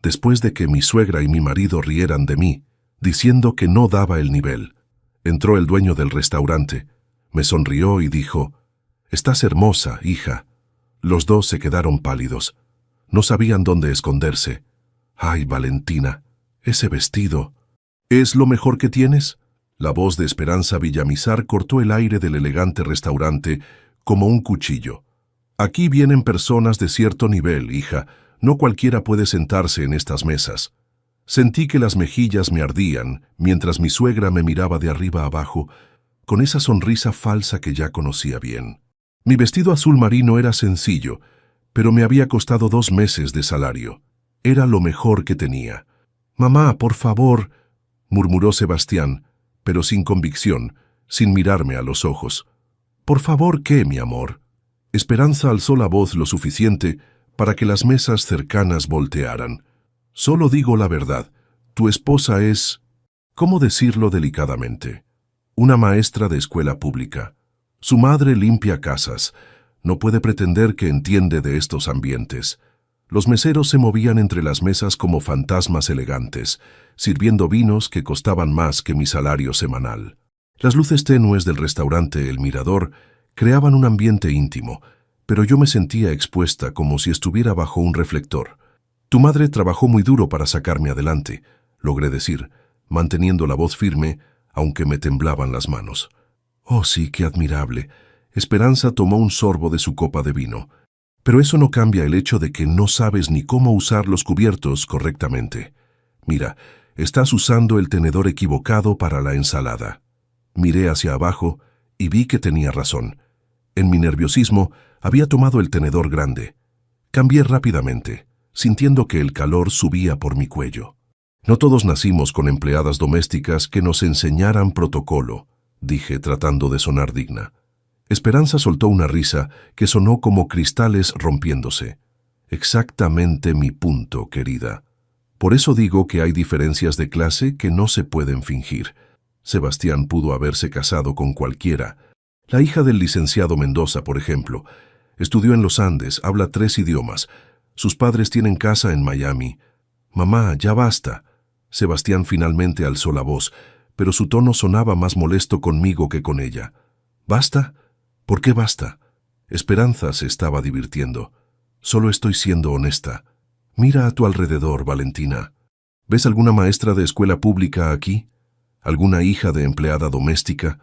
después de que mi suegra y mi marido rieran de mí, diciendo que no daba el nivel. Entró el dueño del restaurante, me sonrió y dijo: «Estás hermosa, hija». Los dos se quedaron pálidos. No sabían dónde esconderse. «Ay, Valentina, ese vestido. ¿Es lo mejor que tienes?». La voz de Esperanza Villamizar cortó el aire del elegante restaurante como un cuchillo. «Aquí vienen personas de cierto nivel, hija. No cualquiera puede sentarse en estas mesas». Sentí que las mejillas me ardían mientras mi suegra me miraba de arriba abajo con esa sonrisa falsa que ya conocía bien. Mi vestido azul marino era sencillo, pero me había costado 2 meses de salario. Era lo mejor que tenía. «Mamá, por favor», murmuró Sebastián, pero sin convicción, sin mirarme a los ojos. «¿Por favor qué, mi amor?». Esperanza alzó la voz lo suficiente para que las mesas cercanas voltearan. «Solo digo la verdad. Tu esposa es, ¿cómo decirlo delicadamente? Una maestra de escuela pública. Su madre limpia casas. No puede pretender que entiende de estos ambientes». Los meseros se movían entre las mesas como fantasmas elegantes, sirviendo vinos que costaban más que mi salario semanal. Las luces tenues del restaurante El Mirador creaban un ambiente íntimo, pero yo me sentía expuesta como si estuviera bajo un reflector. «Tu madre trabajó muy duro para sacarme adelante», logré decir, manteniendo la voz firme, aunque me temblaban las manos. «Oh, sí, qué admirable». Esperanza tomó un sorbo de su copa de vino. «Pero eso no cambia el hecho de que no sabes ni cómo usar los cubiertos correctamente. Mira, estás usando el tenedor equivocado para la ensalada». Miré hacia abajo y vi que tenía razón. En mi nerviosismo había tomado el tenedor grande. Cambié rápidamente, sintiendo que el calor subía por mi cuello. «No todos nacimos con empleadas domésticas que nos enseñaran protocolo», dije tratando de sonar digna. Esperanza soltó una risa que sonó como cristales rompiéndose. «Exactamente mi punto, querida. Por eso digo que hay diferencias de clase que no se pueden fingir. Sebastián pudo haberse casado con cualquiera. La hija del licenciado Mendoza, por ejemplo, estudió en los Andes, habla 3 idiomas. Sus padres tienen casa en Miami. Mamá, ya basta». Sebastián finalmente alzó la voz, pero su tono sonaba más molesto conmigo que con ella. «¿Basta? ¿Por qué basta?». Esperanza se estaba divirtiendo. «Solo estoy siendo honesta. Mira a tu alrededor, Valentina. ¿Ves alguna maestra de escuela pública aquí? ¿Alguna hija de empleada doméstica?».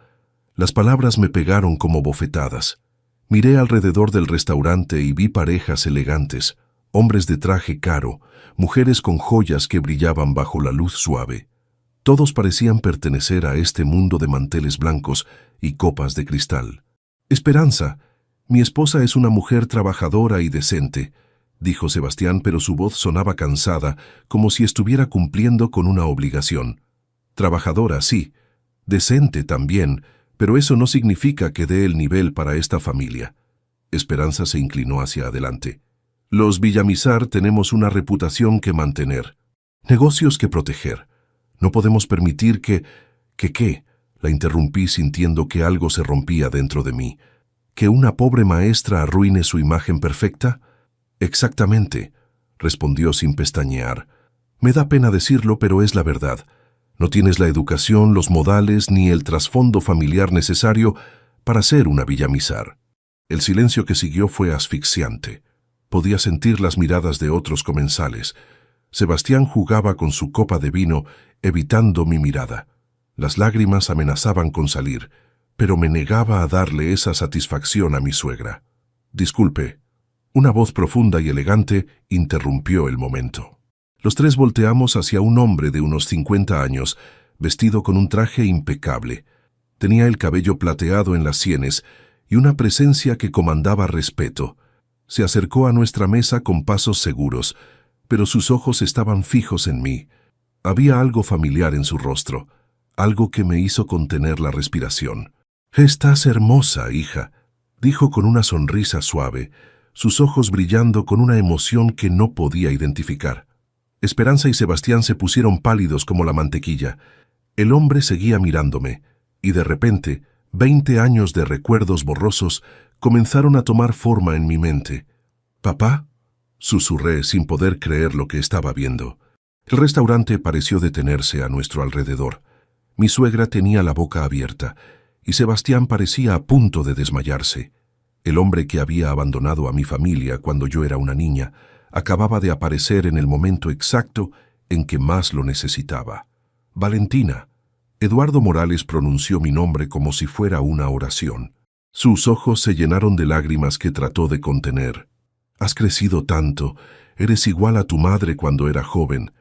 Las palabras me pegaron como bofetadas. Miré alrededor del restaurante y vi parejas elegantes, hombres de traje caro, mujeres con joyas que brillaban bajo la luz suave. Todos parecían pertenecer a este mundo de manteles blancos y copas de cristal. «Esperanza, mi esposa es una mujer trabajadora y decente», dijo Sebastián, pero su voz sonaba cansada, como si estuviera cumpliendo con una obligación. «Trabajadora, sí. Decente también, pero eso no significa que dé el nivel para esta familia». Esperanza se inclinó hacia adelante. «Los Villamizar tenemos una reputación que mantener, negocios que proteger. No podemos permitir que... ¿Qué?». La interrumpí sintiendo que algo se rompía dentro de mí. ¿Que una pobre maestra arruine su imagen perfecta? «Exactamente», respondió sin pestañear. «Me da pena decirlo, pero es la verdad. No tienes la educación, los modales ni el trasfondo familiar necesario para ser una Villamizar». El silencio que siguió fue asfixiante. Podía sentir las miradas de otros comensales. Sebastián jugaba con su copa de vino, evitando mi mirada. Las lágrimas amenazaban con salir, pero me negaba a darle esa satisfacción a mi suegra. «Disculpe». Una voz profunda y elegante interrumpió el momento. Los 3 volteamos hacia un hombre de unos 50 años, vestido con un traje impecable. Tenía el cabello plateado en las sienes y una presencia que comandaba respeto. Se acercó a nuestra mesa con pasos seguros, pero sus ojos estaban fijos en mí. Había algo familiar en su rostro, algo que me hizo contener la respiración. «Estás hermosa, hija», dijo con una sonrisa suave, sus ojos brillando con una emoción que no podía identificar. Esperanza y Sebastián se pusieron pálidos como la mantequilla. El hombre seguía mirándome, y de repente, 20 años de recuerdos borrosos comenzaron a tomar forma en mi mente. «¿Papá?». susurré sin poder creer lo que estaba viendo. El restaurante pareció detenerse a nuestro alrededor. Mi suegra tenía la boca abierta y Sebastián parecía a punto de desmayarse. El hombre que había abandonado a mi familia cuando yo era una niña acababa de aparecer en el momento exacto en que más lo necesitaba. Valentina. Eduardo Morales pronunció mi nombre como si fuera una oración. Sus ojos se llenaron de lágrimas que trató de contener. Has crecido tanto, eres igual a tu madre cuando era joven.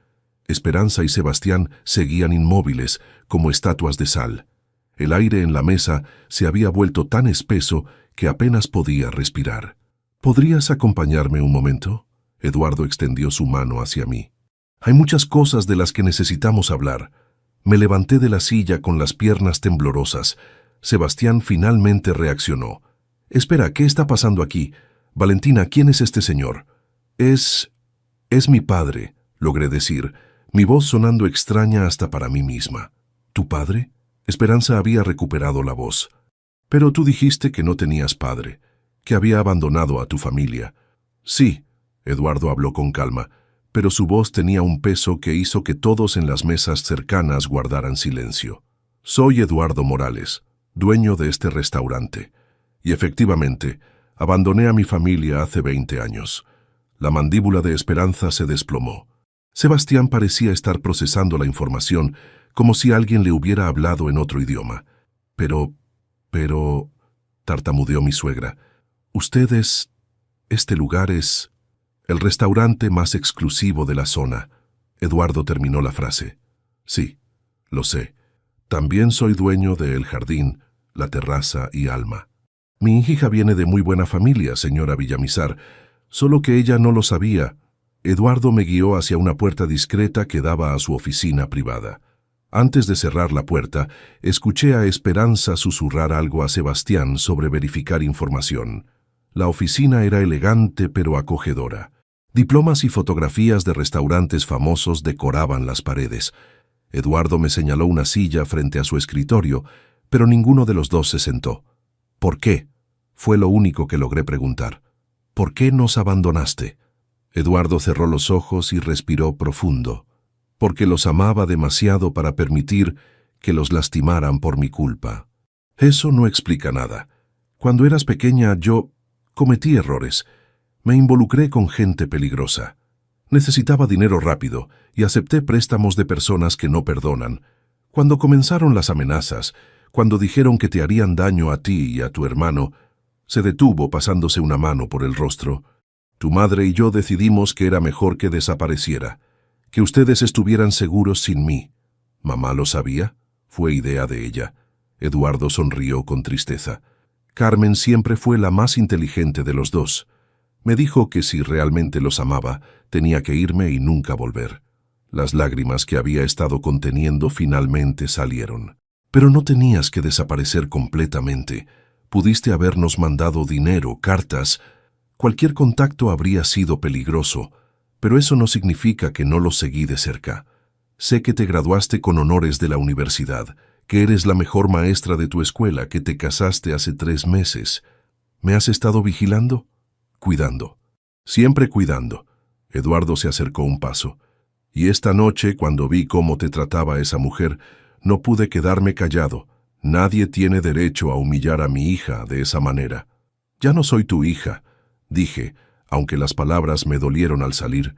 Esperanza y Sebastián seguían inmóviles, como estatuas de sal. El aire en la mesa se había vuelto tan espeso que apenas podía respirar. ¿Podrías acompañarme un momento? Eduardo extendió su mano hacia mí. Hay muchas cosas de las que necesitamos hablar. Me levanté de la silla con las piernas temblorosas. Sebastián finalmente reaccionó. Espera, ¿qué está pasando aquí? Valentina, ¿quién es este señor? Es mi padre, logré decir, mi voz sonando extraña hasta para mí misma. ¿Tu padre? Esperanza había recuperado la voz. Pero tú dijiste que no tenías padre, que había abandonado a tu familia. Sí, Eduardo habló con calma, pero su voz tenía un peso que hizo que todos en las mesas cercanas guardaran silencio. Soy Eduardo Morales, dueño de este restaurante. Y efectivamente, abandoné a mi familia hace 20 años. La mandíbula de Esperanza se desplomó. Sebastián parecía estar procesando la información como si alguien le hubiera hablado en otro idioma. Pero, tartamudeó mi suegra, este lugar es el restaurante más exclusivo de la zona. Eduardo terminó la frase. Sí, lo sé. También soy dueño de El Jardín, La Terraza y Alma. Mi hija viene de muy buena familia, señora Villamizar, solo que ella no lo sabía. Eduardo me guió hacia una puerta discreta que daba a su oficina privada. Antes de cerrar la puerta, escuché a Esperanza susurrar algo a Sebastián sobre verificar información. La oficina era elegante pero acogedora. Diplomas y fotografías de restaurantes famosos decoraban las paredes. Eduardo me señaló una silla frente a su escritorio, pero ninguno de los dos se sentó. ¿Por qué? Fue lo único que logré preguntar. ¿Por qué nos abandonaste? Eduardo cerró los ojos y respiró profundo. Porque los amaba demasiado para permitir que los lastimaran por mi culpa. Eso no explica nada. Cuando eras pequeña yo cometí errores. Me involucré con gente peligrosa. Necesitaba dinero rápido y acepté préstamos de personas que no perdonan. Cuando comenzaron las amenazas, cuando dijeron que te harían daño a ti y a tu hermano, se detuvo pasándose una mano por el rostro. Tu madre y yo decidimos que era mejor que desapareciera, que ustedes estuvieran seguros sin mí. ¿Mamá lo sabía? Fue idea de ella. Eduardo sonrió con tristeza. Carmen siempre fue la más inteligente de los dos. Me dijo que si realmente los amaba, tenía que irme y nunca volver. Las lágrimas que había estado conteniendo finalmente salieron. Pero no tenías que desaparecer completamente. Pudiste habernos mandado dinero, cartas. Cualquier contacto habría sido peligroso, pero eso no significa que no lo seguí de cerca. Sé que te graduaste con honores de la universidad, que eres la mejor maestra de tu escuela, que te casaste hace 3 meses. ¿Me has estado vigilando? Cuidando. Siempre cuidando. Eduardo se acercó un paso. Y esta noche, cuando vi cómo te trataba esa mujer, no pude quedarme callado. Nadie tiene derecho a humillar a mi hija de esa manera. Ya no soy tu hija, dije, aunque las palabras me dolieron al salir.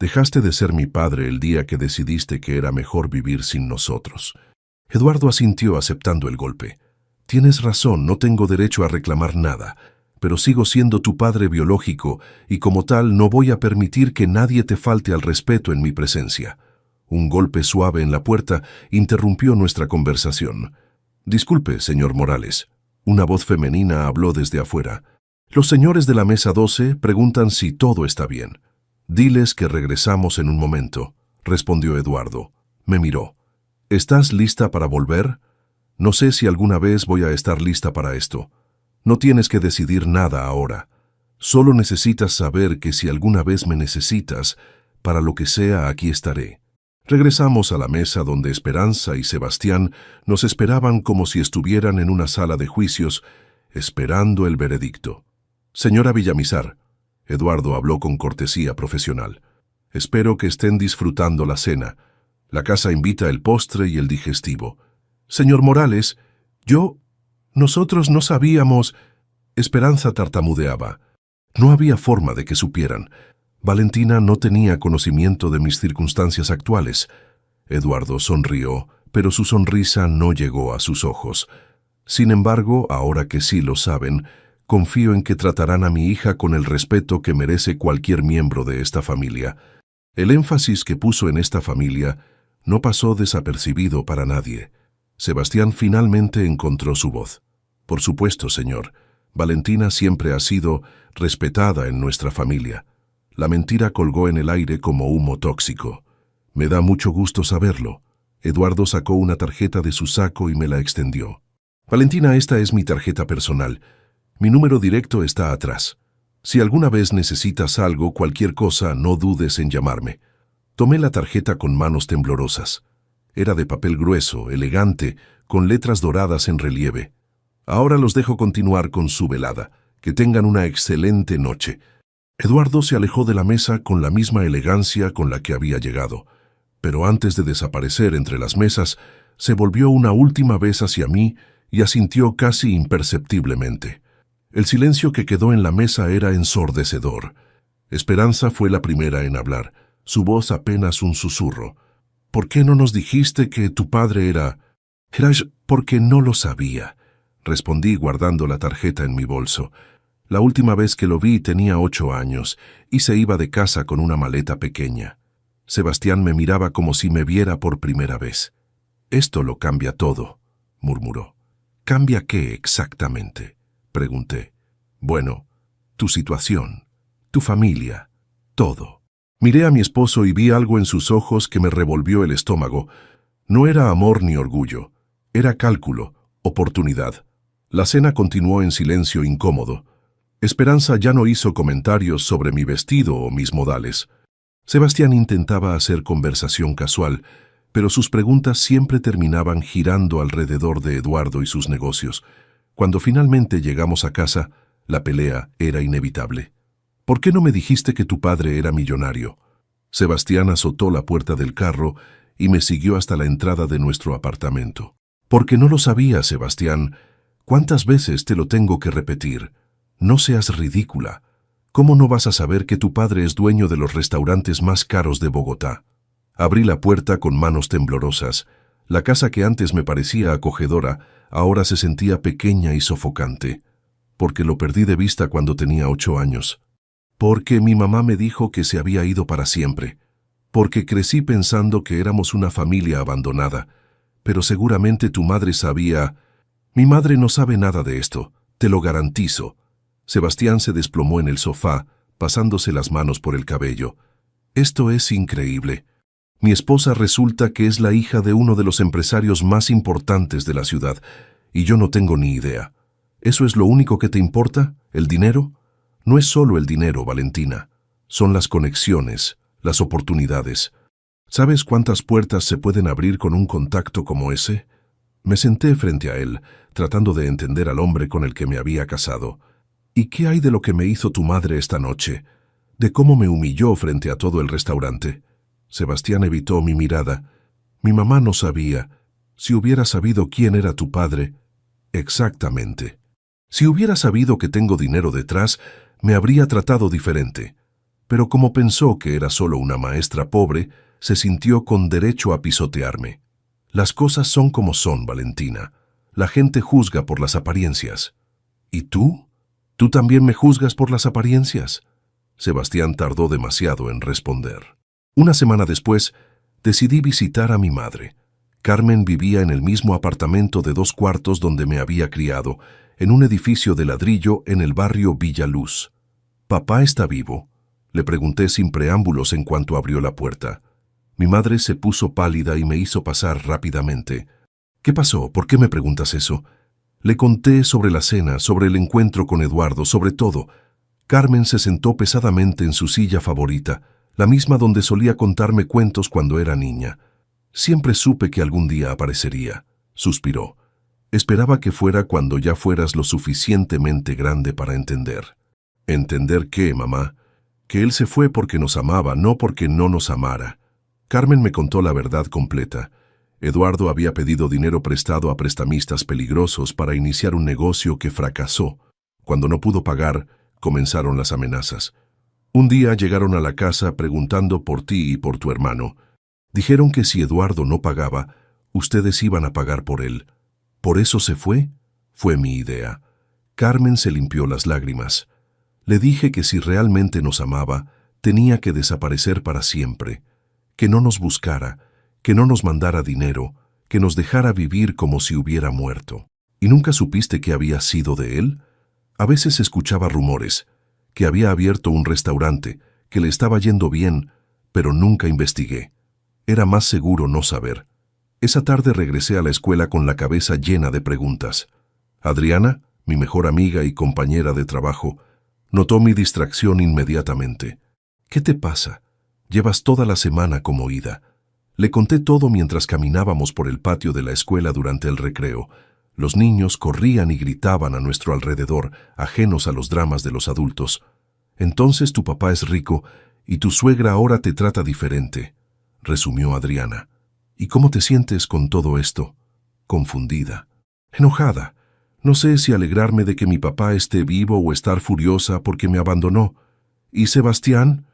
Dejaste de ser mi padre el día que decidiste que era mejor vivir sin nosotros. Eduardo asintió aceptando el golpe. Tienes razón, no tengo derecho a reclamar nada, pero sigo siendo tu padre biológico y como tal no voy a permitir que nadie te falte al respeto en mi presencia. Un golpe suave en la puerta interrumpió nuestra conversación. Disculpe, señor Morales. Una voz femenina habló desde afuera. Los señores de la mesa 12 preguntan si todo está bien. Diles que regresamos en un momento, respondió Eduardo. Me miró. ¿Estás lista para volver? No sé si alguna vez voy a estar lista para esto. No tienes que decidir nada ahora. Solo necesitas saber que si alguna vez me necesitas, para lo que sea aquí estaré. Regresamos a la mesa donde Esperanza y Sebastián nos esperaban como si estuvieran en una sala de juicios, esperando el veredicto. Señora Villamizar, Eduardo habló con cortesía profesional. Espero que estén disfrutando la cena. La casa invita el postre y el digestivo. Señor Morales, nosotros no sabíamos... Esperanza tartamudeaba. No había forma de que supieran. Valentina no tenía conocimiento de mis circunstancias actuales. Eduardo sonrió, pero su sonrisa no llegó a sus ojos. Sin embargo, ahora que sí lo saben, confío en que tratarán a mi hija con el respeto que merece cualquier miembro de esta familia. El énfasis que puso en esta familia no pasó desapercibido para nadie. Sebastián finalmente encontró su voz. Por supuesto, señor. Valentina siempre ha sido respetada en nuestra familia. La mentira colgó en el aire como humo tóxico. Me da mucho gusto saberlo. Eduardo sacó una tarjeta de su saco y me la extendió. Valentina, esta es mi tarjeta personal. Mi número directo está atrás. Si alguna vez necesitas algo, cualquier cosa, no dudes en llamarme. Tomé la tarjeta con manos temblorosas. Era de papel grueso, elegante, con letras doradas en relieve. Ahora los dejo continuar con su velada. Que tengan una excelente noche. Eduardo se alejó de la mesa con la misma elegancia con la que había llegado. Pero antes de desaparecer entre las mesas, se volvió una última vez hacia mí y asintió casi imperceptiblemente. El silencio que quedó en la mesa era ensordecedor. Esperanza fue la primera en hablar, su voz apenas un susurro. ¿Por qué no nos dijiste que tu padre era...? Porque no lo sabía, respondí guardando la tarjeta en mi bolso. La última vez que lo vi tenía 8 años y se iba de casa con una maleta pequeña. Sebastián me miraba como si me viera por primera vez. Esto lo cambia todo, murmuró. ¿Cambia qué exactamente?, pregunté. Bueno, tu situación, tu familia, todo. Miré a mi esposo y vi algo en sus ojos que me revolvió el estómago. No era amor ni orgullo, era cálculo, oportunidad. La cena continuó en silencio incómodo. Esperanza ya no hizo comentarios sobre mi vestido o mis modales. Sebastián intentaba hacer conversación casual, pero sus preguntas siempre terminaban girando alrededor de Eduardo y sus negocios. Cuando finalmente llegamos a casa, la pelea era inevitable. ¿Por qué no me dijiste que tu padre era millonario? Sebastián azotó la puerta del carro y me siguió hasta la entrada de nuestro apartamento. Porque no lo sabía, Sebastián. ¿Cuántas veces te lo tengo que repetir? No seas ridícula. ¿Cómo no vas a saber que tu padre es dueño de los restaurantes más caros de Bogotá? Abrí la puerta con manos temblorosas. La casa que antes me parecía acogedora, ahora se sentía pequeña y sofocante. Porque lo perdí de vista cuando tenía 8 años. Porque mi mamá me dijo que se había ido para siempre. Porque crecí pensando que éramos una familia abandonada. Pero seguramente tu madre sabía... Mi madre no sabe nada de esto, te lo garantizo. Sebastián se desplomó en el sofá, pasándose las manos por el cabello. Esto es increíble. Mi esposa resulta que es la hija de uno de los empresarios más importantes de la ciudad, y yo no tengo ni idea. ¿Eso es lo único que te importa? ¿El dinero? No es solo el dinero, Valentina. Son las conexiones, las oportunidades. ¿Sabes cuántas puertas se pueden abrir con un contacto como ese? Me senté frente a él, tratando de entender al hombre con el que me había casado. ¿Y qué hay de lo que me hizo tu madre esta noche? ¿De cómo me humilló frente a todo el restaurante? Sebastián evitó mi mirada. Mi mamá no sabía. Si hubiera sabido quién era tu padre... Exactamente. Si hubiera sabido que tengo dinero detrás, me habría tratado diferente. Pero como pensó que era solo una maestra pobre, se sintió con derecho a pisotearme. Las cosas son como son, Valentina. La gente juzga por las apariencias. ¿Y tú? ¿Tú también me juzgas por las apariencias? Sebastián tardó demasiado en responder. Una semana después, decidí visitar a mi madre. Carmen vivía en el mismo apartamento de 2 cuartos donde me había criado, en un edificio de ladrillo en el barrio Villaluz. ¿Papá está vivo?, le pregunté sin preámbulos en cuanto abrió la puerta. Mi madre se puso pálida y me hizo pasar rápidamente. ¿Qué pasó? ¿Por qué me preguntas eso? Le conté sobre la cena, sobre el encuentro con Eduardo, sobre todo. Carmen se sentó pesadamente en su silla favorita, la misma donde solía contarme cuentos cuando era niña. Siempre supe que algún día aparecería, suspiró. Esperaba que fuera cuando ya fueras lo suficientemente grande para entender. ¿Entender qué, mamá? Que él se fue porque nos amaba, no porque no nos amara. Carmen me contó la verdad completa. Eduardo había pedido dinero prestado a prestamistas peligrosos para iniciar un negocio que fracasó. Cuando no pudo pagar, comenzaron las amenazas. Un día llegaron a la casa preguntando por ti y por tu hermano. Dijeron que si Eduardo no pagaba, ustedes iban a pagar por él. ¿Por eso se fue? Fue mi idea. Carmen se limpió las lágrimas. Le dije que si realmente nos amaba, tenía que desaparecer para siempre. Que no nos buscara, que no nos mandara dinero, que nos dejara vivir como si hubiera muerto. ¿Y nunca supiste qué había sido de él? A veces escuchaba rumores, que había abierto un restaurante, que le estaba yendo bien, pero nunca investigué. Era más seguro no saber. Esa tarde regresé a la escuela con la cabeza llena de preguntas. Adriana, mi mejor amiga y compañera de trabajo, notó mi distracción inmediatamente. ¿Qué te pasa? Llevas toda la semana como ida. Le conté todo mientras caminábamos por el patio de la escuela durante el recreo. Los niños corrían y gritaban a nuestro alrededor, ajenos a los dramas de los adultos. Entonces tu papá es rico y tu suegra ahora te trata diferente, resumió Adriana. ¿Y cómo te sientes con todo esto? Confundida. Enojada. No sé si alegrarme de que mi papá esté vivo o estar furiosa porque me abandonó. ¿Y Sebastián?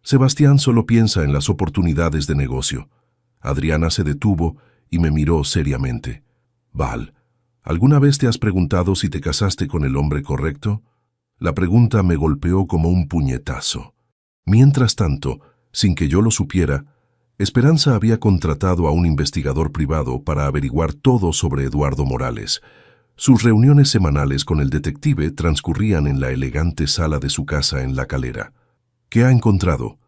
Sebastián solo piensa en las oportunidades de negocio. Adriana se detuvo y me miró seriamente. Val, ¿alguna vez te has preguntado si te casaste con el hombre correcto? La pregunta me golpeó como un puñetazo. Mientras tanto, sin que yo lo supiera, Esperanza había contratado a un investigador privado para averiguar todo sobre Eduardo Morales. Sus reuniones semanales con el detective transcurrían en la elegante sala de su casa en La Calera. ¿Qué ha encontrado?,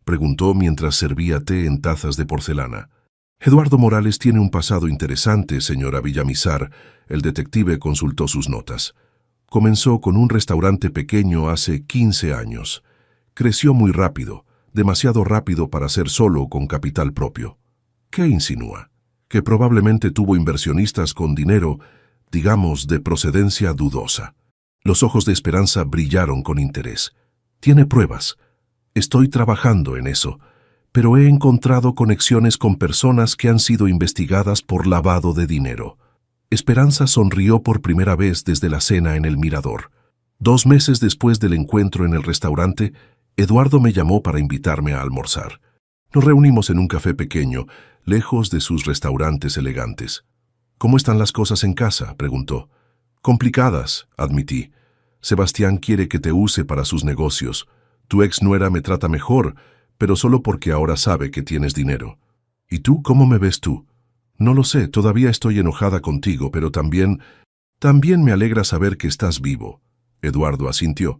preguntó mientras servía té en tazas de porcelana. Eduardo Morales tiene un pasado interesante, señora Villamizar. El detective consultó sus notas. Comenzó con un restaurante pequeño hace 15 años. Creció muy rápido, demasiado rápido para ser solo con capital propio. ¿Qué insinúa? Que probablemente tuvo inversionistas con dinero, digamos, de procedencia dudosa. Los ojos de Esperanza brillaron con interés. ¿Tiene pruebas? Estoy trabajando en eso, pero he encontrado conexiones con personas que han sido investigadas por lavado de dinero. Esperanza sonrió por primera vez desde la cena en el Mirador. 2 meses después del encuentro en el restaurante, Eduardo me llamó para invitarme a almorzar. Nos reunimos en un café pequeño, lejos de sus restaurantes elegantes. ¿Cómo están las cosas en casa?, preguntó. Complicadas, admití. Sebastián quiere que te use para sus negocios. Tu ex nuera me trata mejor, pero solo porque ahora sabe que tienes dinero. ¿Y tú cómo me ves tú? No lo sé, todavía estoy enojada contigo, pero también me alegra saber que estás vivo. Eduardo asintió.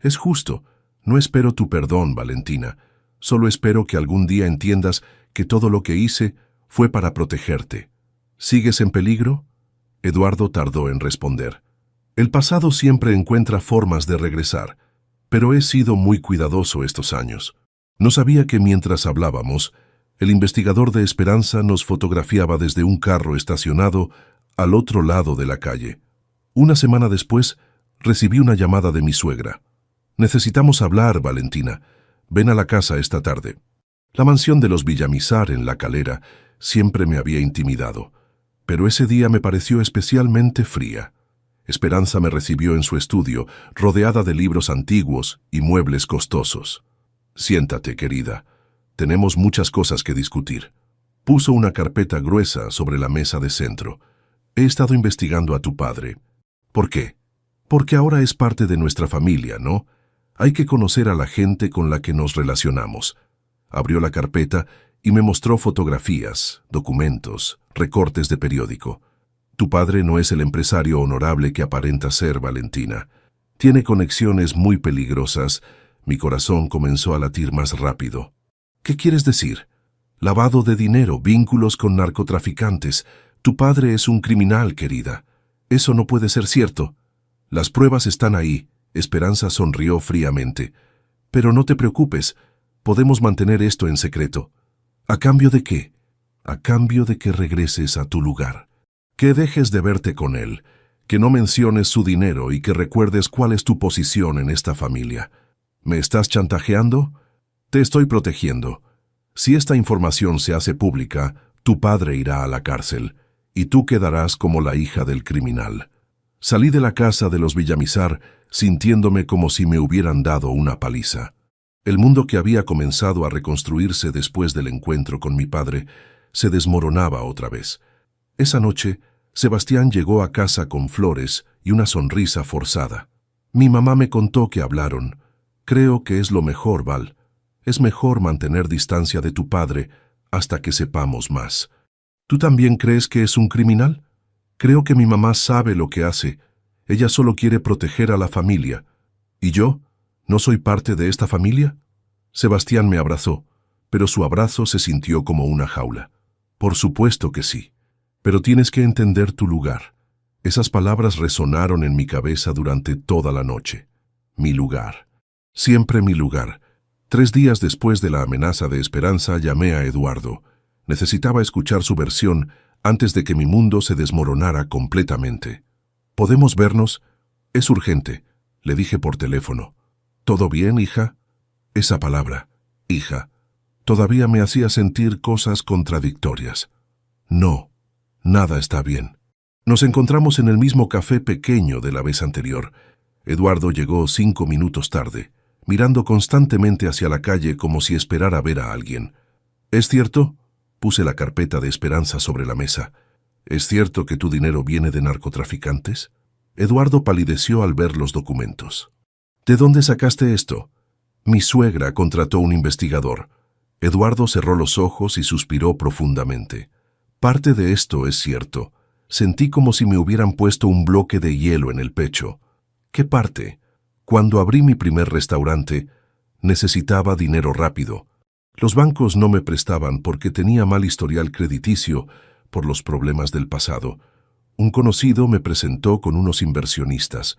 Es justo. No espero tu perdón, Valentina. Solo espero que algún día entiendas que todo lo que hice fue para protegerte. ¿Sigues en peligro? Eduardo tardó en responder. El pasado siempre encuentra formas de regresar, pero he sido muy cuidadoso estos años. No sabía que mientras hablábamos, el investigador de Esperanza nos fotografiaba desde un carro estacionado al otro lado de la calle. Una semana después, recibí una llamada de mi suegra. Necesitamos hablar, Valentina. Ven a la casa esta tarde. La mansión de los Villamizar en La Calera siempre me había intimidado, pero ese día me pareció especialmente fría. Esperanza me recibió en su estudio, rodeada de libros antiguos y muebles costosos. Siéntate, querida. Tenemos muchas cosas que discutir. Puso una carpeta gruesa sobre la mesa de centro. He estado investigando a tu padre. ¿Por qué? Porque ahora es parte de nuestra familia, ¿no? Hay que conocer a la gente con la que nos relacionamos. Abrió la carpeta y me mostró fotografías, documentos, recortes de periódico. Tu padre no es el empresario honorable que aparenta ser, Valentina. Tiene conexiones muy peligrosas. Mi corazón comenzó a latir más rápido. ¿Qué quieres decir? Lavado de dinero, vínculos con narcotraficantes. Tu padre es un criminal, querida. Eso no puede ser cierto. Las pruebas están ahí. Esperanza sonrió fríamente. Pero no te preocupes. Podemos mantener esto en secreto. ¿A cambio de qué? A cambio de que regreses a tu lugar. Que dejes de verte con él, que no menciones su dinero y que recuerdes cuál es tu posición en esta familia. ¿Me estás chantajeando? Te estoy protegiendo. Si esta información se hace pública, tu padre irá a la cárcel y tú quedarás como la hija del criminal. Salí de la casa de los Villamizar sintiéndome como si me hubieran dado una paliza. El mundo que había comenzado a reconstruirse después del encuentro con mi padre se desmoronaba otra vez. Esa noche, Sebastián llegó a casa con flores y una sonrisa forzada. Mi mamá me contó que hablaron. Creo que es lo mejor, Val. Es mejor mantener distancia de tu padre hasta que sepamos más. ¿Tú también crees que es un criminal? Creo que mi mamá sabe lo que hace. Ella solo quiere proteger a la familia. ¿Y yo? ¿No soy parte de esta familia? Sebastián me abrazó, pero su abrazo se sintió como una jaula. Por supuesto que sí. Pero tienes que entender tu lugar. Esas palabras resonaron en mi cabeza durante toda la noche. Mi lugar. Siempre mi lugar. 3 días después de la amenaza de Esperanza llamé a Eduardo. Necesitaba escuchar su versión antes de que mi mundo se desmoronara completamente. ¿Podemos vernos? Es urgente, le dije por teléfono. ¿Todo bien, hija? Esa palabra, hija, todavía me hacía sentir cosas contradictorias. No, nada está bien. Nos encontramos en el mismo café pequeño de la vez anterior. Eduardo llegó 5 minutos tarde, mirando constantemente hacia la calle como si esperara ver a alguien. ¿Es cierto? Puse la carpeta de Esperanza sobre la mesa. ¿Es cierto que tu dinero viene de narcotraficantes? Eduardo palideció al ver los documentos. ¿De dónde sacaste esto? Mi suegra contrató un investigador. Eduardo cerró los ojos y suspiró profundamente. Parte de esto es cierto. Sentí como si me hubieran puesto un bloque de hielo en el pecho. ¿Qué parte? Cuando abrí mi primer restaurante, necesitaba dinero rápido. Los bancos no me prestaban porque tenía mal historial crediticio por los problemas del pasado. Un conocido me presentó con unos inversionistas.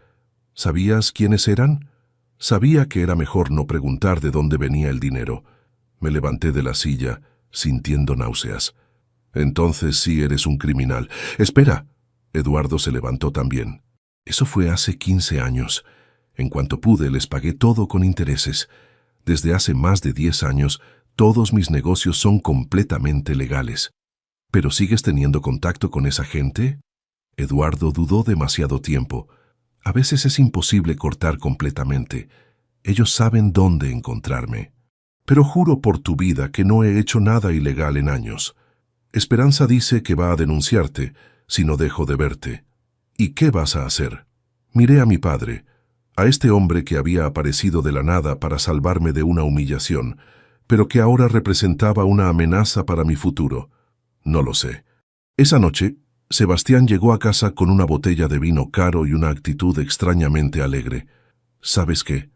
¿Sabías quiénes eran? Sabía que era mejor no preguntar de dónde venía el dinero. Me levanté de la silla, sintiendo náuseas. Entonces sí eres un criminal. ¡Espera! Eduardo se levantó también. Eso fue hace 15 años. En cuanto pude, les pagué todo con intereses. Desde hace más de 10 años, todos mis negocios son completamente legales. ¿Pero sigues teniendo contacto con esa gente? Eduardo dudó demasiado tiempo. A veces es imposible cortar completamente. Ellos saben dónde encontrarme. Pero juro por tu vida que no he hecho nada ilegal en años. Esperanza dice que va a denunciarte si no dejo de verte. ¿Y qué vas a hacer? Miré a mi padre, a este hombre que había aparecido de la nada para salvarme de una humillación, pero que ahora representaba una amenaza para mi futuro. No lo sé. Esa noche, Sebastián llegó a casa con una botella de vino caro y una actitud extrañamente alegre. ¿Sabes qué?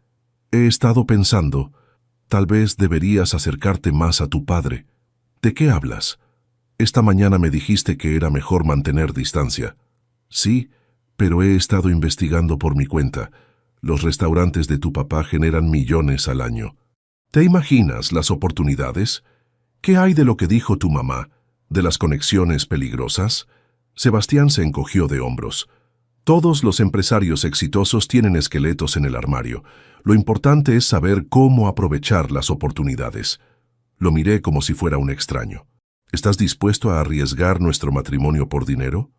He estado pensando, tal vez deberías acercarte más a tu padre. ¿De qué hablas? Esta mañana me dijiste que era mejor mantener distancia. Sí, pero he estado investigando por mi cuenta. Los restaurantes de tu papá generan millones al año. ¿Te imaginas las oportunidades? ¿Qué hay de lo que dijo tu mamá? ¿De las conexiones peligrosas? Sebastián se encogió de hombros. Todos los empresarios exitosos tienen esqueletos en el armario. Lo importante es saber cómo aprovechar las oportunidades. Lo miré como si fuera un extraño. ¿Estás dispuesto a arriesgar nuestro matrimonio por dinero?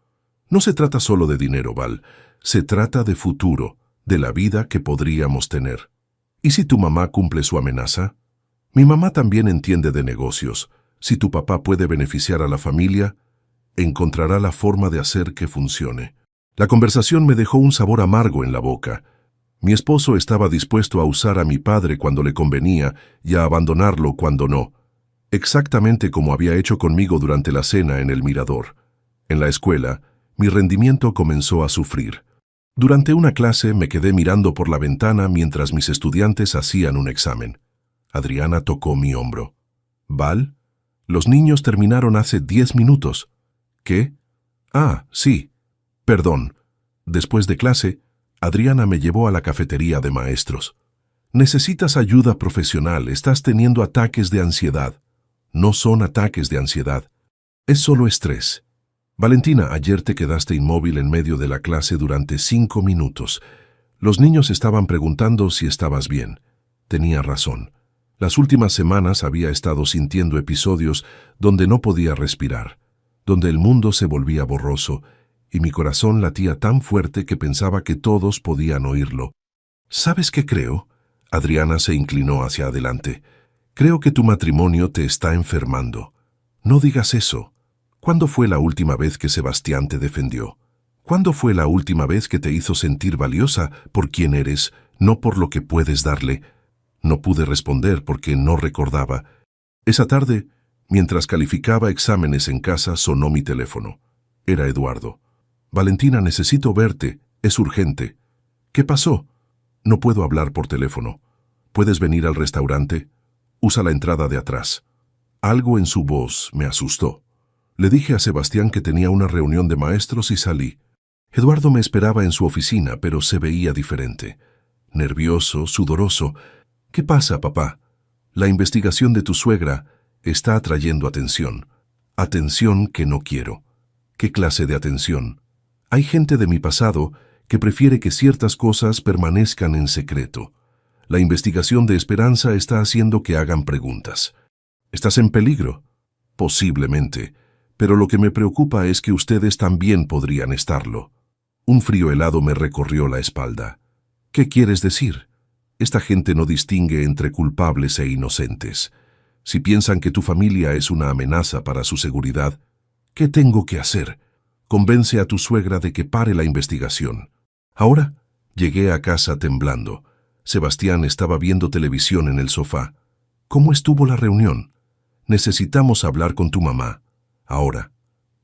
No se trata solo de dinero, Val. Se trata de futuro, de la vida que podríamos tener. ¿Y si tu mamá cumple su amenaza? Mi mamá también entiende de negocios. Si tu papá puede beneficiar a la familia, encontrará la forma de hacer que funcione. La conversación me dejó un sabor amargo en la boca. Mi esposo estaba dispuesto a usar a mi padre cuando le convenía y a abandonarlo cuando no. Exactamente como había hecho conmigo durante la cena en el Mirador. En la escuela, mi rendimiento comenzó a sufrir. Durante una clase me quedé mirando por la ventana mientras mis estudiantes hacían un examen. Adriana tocó mi hombro. ¿Val? Los niños terminaron hace 10 minutos. ¿Qué? Ah, sí. Perdón. Después de clase, Adriana me llevó a la cafetería de maestros. Necesitas ayuda profesional, estás teniendo ataques de ansiedad. No son ataques de ansiedad. Es solo estrés. Valentina, ayer te quedaste inmóvil en medio de la clase durante 5 minutos. Los niños estaban preguntando si estabas bien. Tenía razón. Las últimas semanas había estado sintiendo episodios donde no podía respirar, donde el mundo se volvía borroso, y mi corazón latía tan fuerte que pensaba que todos podían oírlo. ¿Sabes qué creo? Adriana se inclinó hacia adelante. Creo que tu matrimonio te está enfermando. No digas eso. ¿Cuándo fue la última vez que Sebastián te defendió? ¿Cuándo fue la última vez que te hizo sentir valiosa por quien eres, no por lo que puedes darle? No pude responder porque no recordaba. Esa tarde, mientras calificaba exámenes en casa, sonó mi teléfono. Era Eduardo. Valentina, necesito verte. Es urgente. ¿Qué pasó? No puedo hablar por teléfono. ¿Puedes venir al restaurante? Usa la entrada de atrás. Algo en su voz me asustó. Le dije a Sebastián que tenía una reunión de maestros y salí. Eduardo me esperaba en su oficina, pero se veía diferente. Nervioso, sudoroso. ¿Qué pasa, papá? La investigación de tu suegra está atrayendo atención. Atención que no quiero. ¿Qué clase de atención? Hay gente de mi pasado que prefiere que ciertas cosas permanezcan en secreto. La investigación de Esperanza está haciendo que hagan preguntas. ¿Estás en peligro? Posiblemente, pero lo que me preocupa es que ustedes también podrían estarlo. Un frío helado me recorrió la espalda. ¿Qué quieres decir? Esta gente no distingue entre culpables e inocentes. Si piensan que tu familia es una amenaza para su seguridad, ¿qué tengo que hacer? Convence a tu suegra de que pare la investigación. Ahora llegué a casa temblando. Sebastián estaba viendo televisión en el sofá. ¿Cómo estuvo la reunión? Necesitamos hablar con tu mamá. Ahora.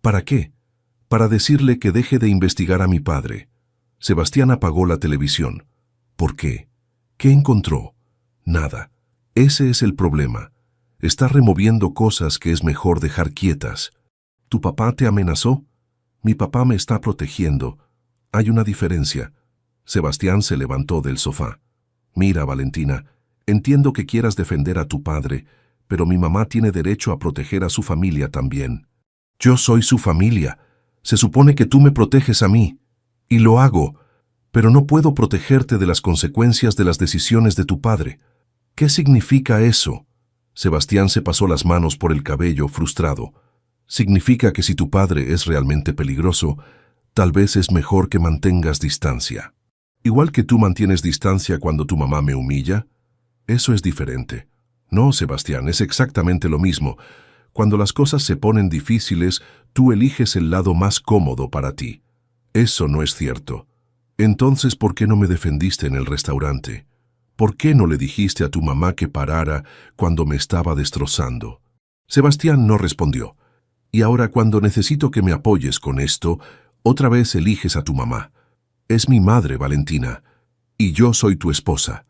¿Para qué? Para decirle que deje de investigar a mi padre. Sebastián apagó la televisión. ¿Por qué? ¿Qué encontró? Nada. Ese es el problema. Está removiendo cosas que es mejor dejar quietas. ¿Tu papá te amenazó? Mi papá me está protegiendo. Hay una diferencia. Sebastián se levantó del sofá. Mira, Valentina, entiendo que quieras defender a tu padre, pero mi mamá tiene derecho a proteger a su familia también. Yo soy su familia. Se supone que tú me proteges a mí. Y lo hago. Pero no puedo protegerte de las consecuencias de las decisiones de tu padre. ¿Qué significa eso? Sebastián se pasó las manos por el cabello, frustrado. Significa que si tu padre es realmente peligroso, tal vez es mejor que mantengas distancia. Igual que tú mantienes distancia cuando tu mamá me humilla. Eso es diferente. No, Sebastián, es exactamente lo mismo. Cuando las cosas se ponen difíciles, tú eliges el lado más cómodo para ti. Eso no es cierto. Entonces, ¿por qué no me defendiste en el restaurante? ¿Por qué no le dijiste a tu mamá que parara cuando me estaba destrozando? Sebastián no respondió. Y ahora, cuando necesito que me apoyes con esto, otra vez eliges a tu mamá. Es mi madre, Valentina, y yo soy tu esposa.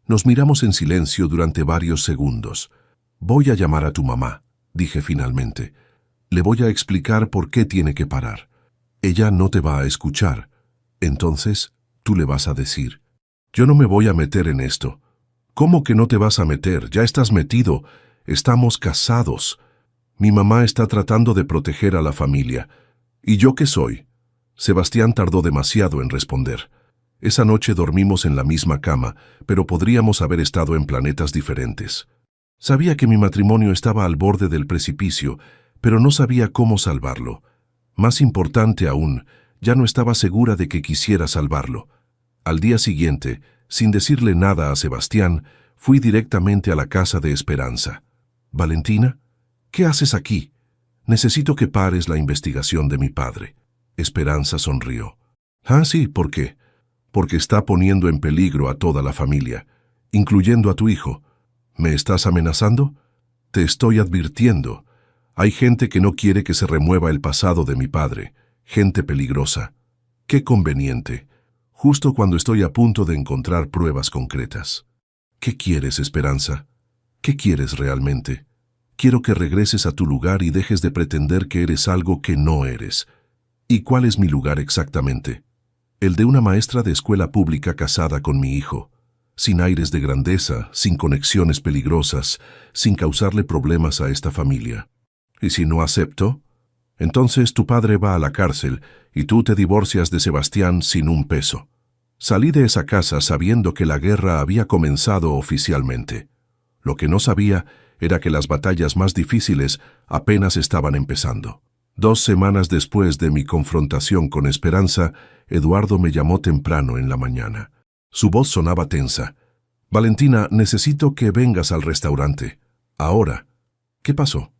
Nos miramos en silencio durante varios segundos. Voy a llamar a tu mamá, dije finalmente. Le voy a explicar por qué tiene que parar. Ella no te va a escuchar. Entonces, tú le vas a decir. Yo no me voy a meter en esto. ¿Cómo que no te vas a meter? Ya estás metido. Estamos casados. Mi mamá está tratando de proteger a la familia. ¿Y yo qué soy? Sebastián tardó demasiado en responder. Esa noche dormimos en la misma cama, pero podríamos haber estado en planetas diferentes. Sabía que mi matrimonio estaba al borde del precipicio, pero no sabía cómo salvarlo. Más importante aún, ya no estaba segura de que quisiera salvarlo. Al día siguiente, sin decirle nada a Sebastián, fui directamente a la casa de Esperanza. «Valentina, ¿qué haces aquí? Necesito que pares la investigación de mi padre». Esperanza sonrió. «Ah, sí, ¿por qué?» «Porque está poniendo en peligro a toda la familia, incluyendo a tu hijo. ¿Me estás amenazando?» «Te estoy advirtiendo. Hay gente que no quiere que se remueva el pasado de mi padre. Gente peligrosa. Qué conveniente. Justo cuando estoy a punto de encontrar pruebas concretas». «¿Qué quieres, Esperanza? ¿Qué quieres realmente? Quiero que regreses a tu lugar y dejes de pretender que eres algo que no eres». «¿Y cuál es mi lugar exactamente?» «El de una maestra de escuela pública casada con mi hijo, sin aires de grandeza, sin conexiones peligrosas, sin causarle problemas a esta familia». «¿Y si no acepto?» Entonces tu padre va a la cárcel y tú te divorcias de Sebastián sin un peso. Salí de esa casa sabiendo que la guerra había comenzado oficialmente. Lo que no sabía era que las batallas más difíciles apenas estaban empezando. 2 semanas después de mi confrontación con Esperanza, Eduardo me llamó temprano en la mañana. Su voz sonaba tensa. «Valentina, necesito que vengas al restaurante. Ahora». «¿Qué pasó?»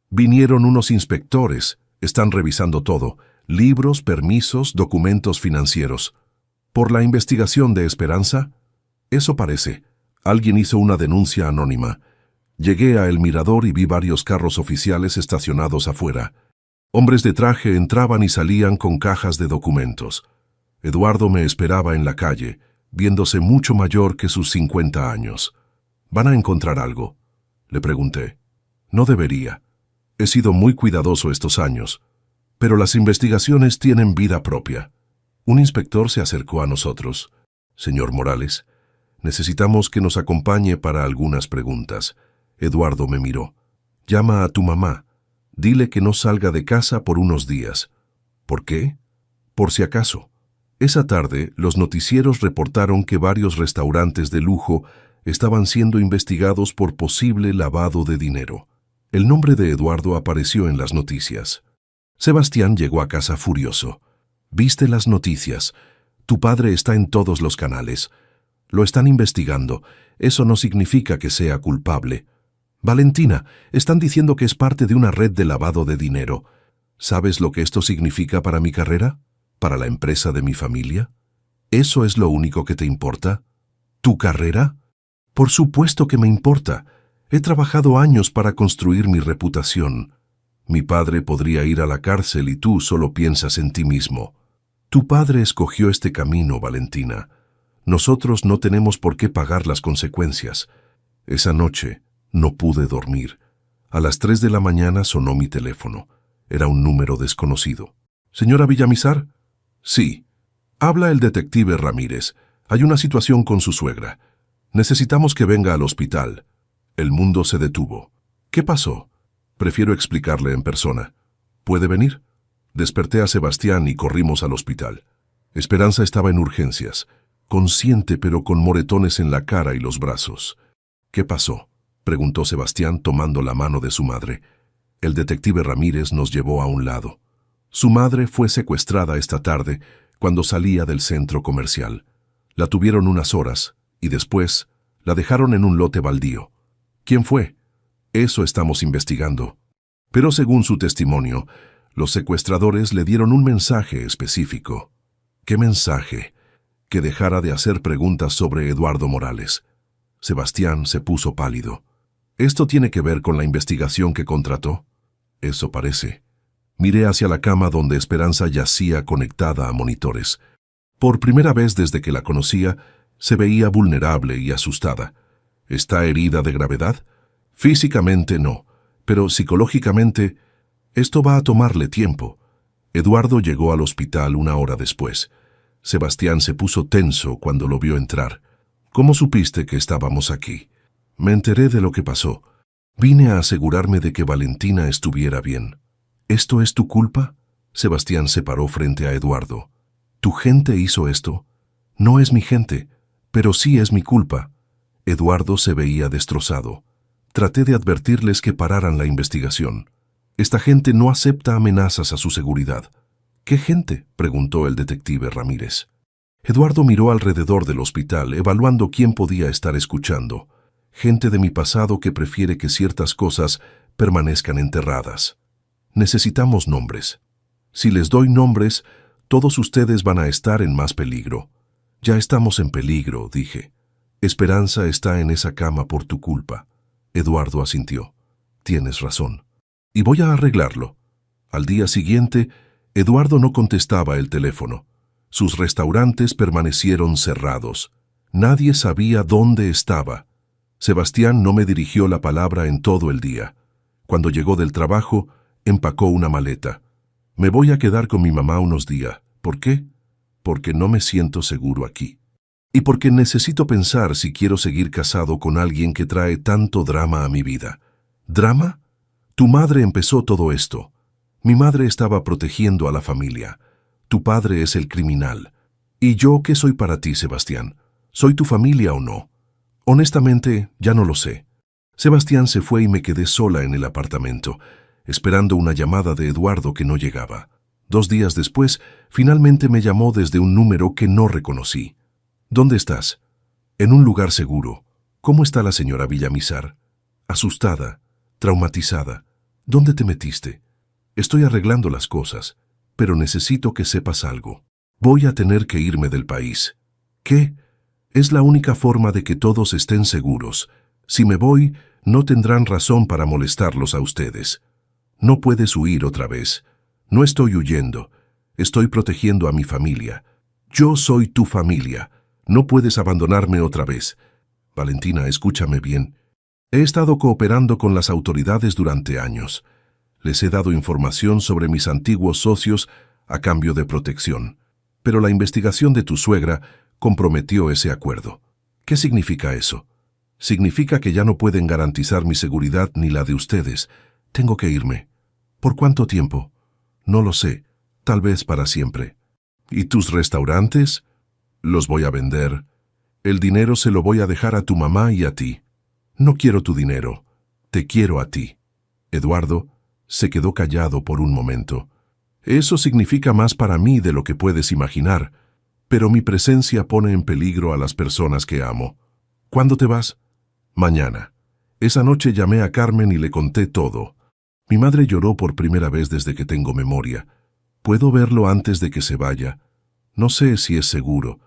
«Vinieron unos inspectores. Están revisando todo. Libros, permisos, documentos financieros». «¿Por la investigación de Esperanza?» «Eso parece. Alguien hizo una denuncia anónima. Llegué a El Mirador y vi varios carros oficiales estacionados afuera. Hombres de traje entraban y salían con cajas de documentos. Eduardo me esperaba en la calle, viéndose mucho mayor que sus 50 años. «¿Van a encontrar algo?», le pregunté. «No debería. He sido muy cuidadoso estos años, pero las investigaciones tienen vida propia». Un inspector se acercó a nosotros. «Señor Morales, necesitamos que nos acompañe para algunas preguntas». Eduardo me miró. «Llama a tu mamá. Dile que no salga de casa por unos días». «¿Por qué?» «Por si acaso». Esa tarde, los noticieros reportaron que varios restaurantes de lujo estaban siendo investigados por posible lavado de dinero. El nombre de Eduardo apareció en las noticias. Sebastián llegó a casa furioso. «¿Viste las noticias? Tu padre está en todos los canales. Lo están investigando. Eso no significa que sea culpable. Valentina, están diciendo que es parte de una red de lavado de dinero. ¿Sabes lo que esto significa para mi carrera? ¿Para la empresa de mi familia? ¿Eso es lo único que te importa? ¿Tu carrera? Por supuesto que me importa. He trabajado años para construir mi reputación. Mi padre podría ir a la cárcel y tú solo piensas en ti mismo. Tu padre escogió este camino, Valentina. Nosotros no tenemos por qué pagar las consecuencias». Esa noche no pude dormir. A las 3 de la mañana sonó mi teléfono. Era un número desconocido. «¿Señora Villamizar?» «Sí». «Habla el detective Ramírez. Hay una situación con su suegra. Necesitamos que venga al hospital». El mundo se detuvo. «¿Qué pasó?» «Prefiero explicarle en persona». «¿Puede venir?» Desperté a Sebastián y corrimos al hospital. Esperanza estaba en urgencias, consciente pero con moretones en la cara y los brazos. «¿Qué pasó?», preguntó Sebastián tomando la mano de su madre. El detective Ramírez nos llevó a un lado. Su madre fue secuestrada esta tarde cuando salía del centro comercial. La tuvieron unas horas y después la dejaron en un lote baldío. ¿Quién fue? Eso estamos investigando. Pero según su testimonio, los secuestradores le dieron un mensaje específico. ¿Qué mensaje? Que dejara de hacer preguntas sobre Eduardo Morales. Sebastián se puso pálido. ¿Esto tiene que ver con la investigación que contrató? Eso parece. Miré hacia la cama donde Esperanza yacía conectada a monitores. Por primera vez desde que la conocía, se veía vulnerable y asustada. ¿Está herida de gravedad? Físicamente no, pero psicológicamente esto va a tomarle tiempo. Eduardo llegó al hospital una hora después. Sebastián se puso tenso cuando lo vio entrar. ¿Cómo supiste que estábamos aquí? Me enteré de lo que pasó. Vine a asegurarme de que Valentina estuviera bien. ¿Esto es tu culpa? Sebastián se paró frente a Eduardo. ¿Tu gente hizo esto? No es mi gente, pero sí es mi culpa. Eduardo se veía destrozado. Traté de advertirles que pararan la investigación. Esta gente no acepta amenazas a su seguridad. ¿Qué gente?, preguntó el detective Ramírez. Eduardo miró alrededor del hospital, evaluando quién podía estar escuchando. Gente de mi pasado que prefiere que ciertas cosas permanezcan enterradas. Necesitamos nombres. Si les doy nombres, todos ustedes van a estar en más peligro. Ya estamos en peligro, dije. Esperanza está en esa cama por tu culpa. Eduardo asintió. Tienes razón. Y voy a arreglarlo. Al día siguiente, Eduardo no contestaba el teléfono. Sus restaurantes permanecieron cerrados. Nadie sabía dónde estaba. Sebastián no me dirigió la palabra en todo el día. Cuando llegó del trabajo, empacó una maleta. Me voy a quedar con mi mamá unos días. ¿Por qué? Porque no me siento seguro aquí. Y porque necesito pensar si quiero seguir casado con alguien que trae tanto drama a mi vida. ¿Drama? Tu madre empezó todo esto. Mi madre estaba protegiendo a la familia. Tu padre es el criminal. ¿Y yo qué soy para ti, Sebastián? ¿Soy tu familia o no? Honestamente, ya no lo sé. Sebastián se fue y me quedé sola en el apartamento, esperando una llamada de Eduardo que no llegaba. 2 días después, finalmente me llamó desde un número que no reconocí. ¿Dónde estás? En un lugar seguro. ¿Cómo está la señora Villamizar? Asustada, traumatizada. ¿Dónde te metiste? Estoy arreglando las cosas, pero necesito que sepas algo. Voy a tener que irme del país. ¿Qué? Es la única forma de que todos estén seguros. Si me voy, no tendrán razón para molestarlos a ustedes. No puedes huir otra vez. No estoy huyendo. Estoy protegiendo a mi familia. Yo soy tu familia. No puedes abandonarme otra vez. Valentina, escúchame bien. He estado cooperando con las autoridades durante años. Les he dado información sobre mis antiguos socios a cambio de protección. Pero la investigación de tu suegra comprometió ese acuerdo. ¿Qué significa eso? Significa que ya no pueden garantizar mi seguridad ni la de ustedes. Tengo que irme. ¿Por cuánto tiempo? No lo sé. Tal vez para siempre. ¿Y tus restaurantes? Los voy a vender. El dinero se lo voy a dejar a tu mamá y a ti. No quiero tu dinero. Te quiero a ti. Eduardo se quedó callado por un momento. Eso significa más para mí de lo que puedes imaginar, pero mi presencia pone en peligro a las personas que amo. ¿Cuándo te vas? Mañana. Esa noche llamé a Carmen y le conté todo. Mi madre lloró por primera vez desde que tengo memoria. ¿Puedo verlo antes de que se vaya? No sé si es seguro.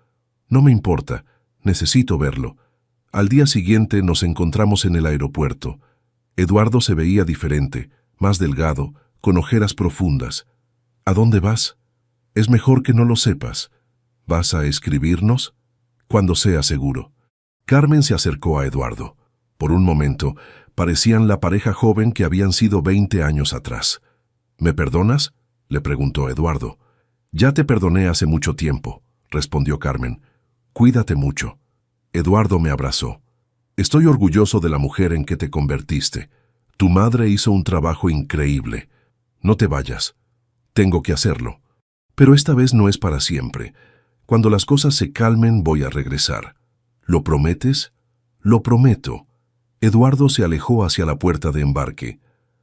No me importa. Necesito verlo. Al día siguiente nos encontramos en el aeropuerto. Eduardo se veía diferente, más delgado, con ojeras profundas. ¿A dónde vas? Es mejor que no lo sepas. ¿Vas a escribirnos? Cuando sea seguro. Carmen se acercó a Eduardo. Por un momento, parecían la pareja joven que habían sido 20 años atrás. ¿Me perdonas?, le preguntó Eduardo. Ya te perdoné hace mucho tiempo, respondió Carmen. Cuídate mucho. Eduardo me abrazó. Estoy orgulloso de la mujer en que te convertiste. Tu madre hizo un trabajo increíble. No te vayas. Tengo que hacerlo. Pero esta vez no es para siempre. Cuando las cosas se calmen, voy a regresar. ¿Lo prometes? Lo prometo. Eduardo se alejó hacia la puerta de embarque.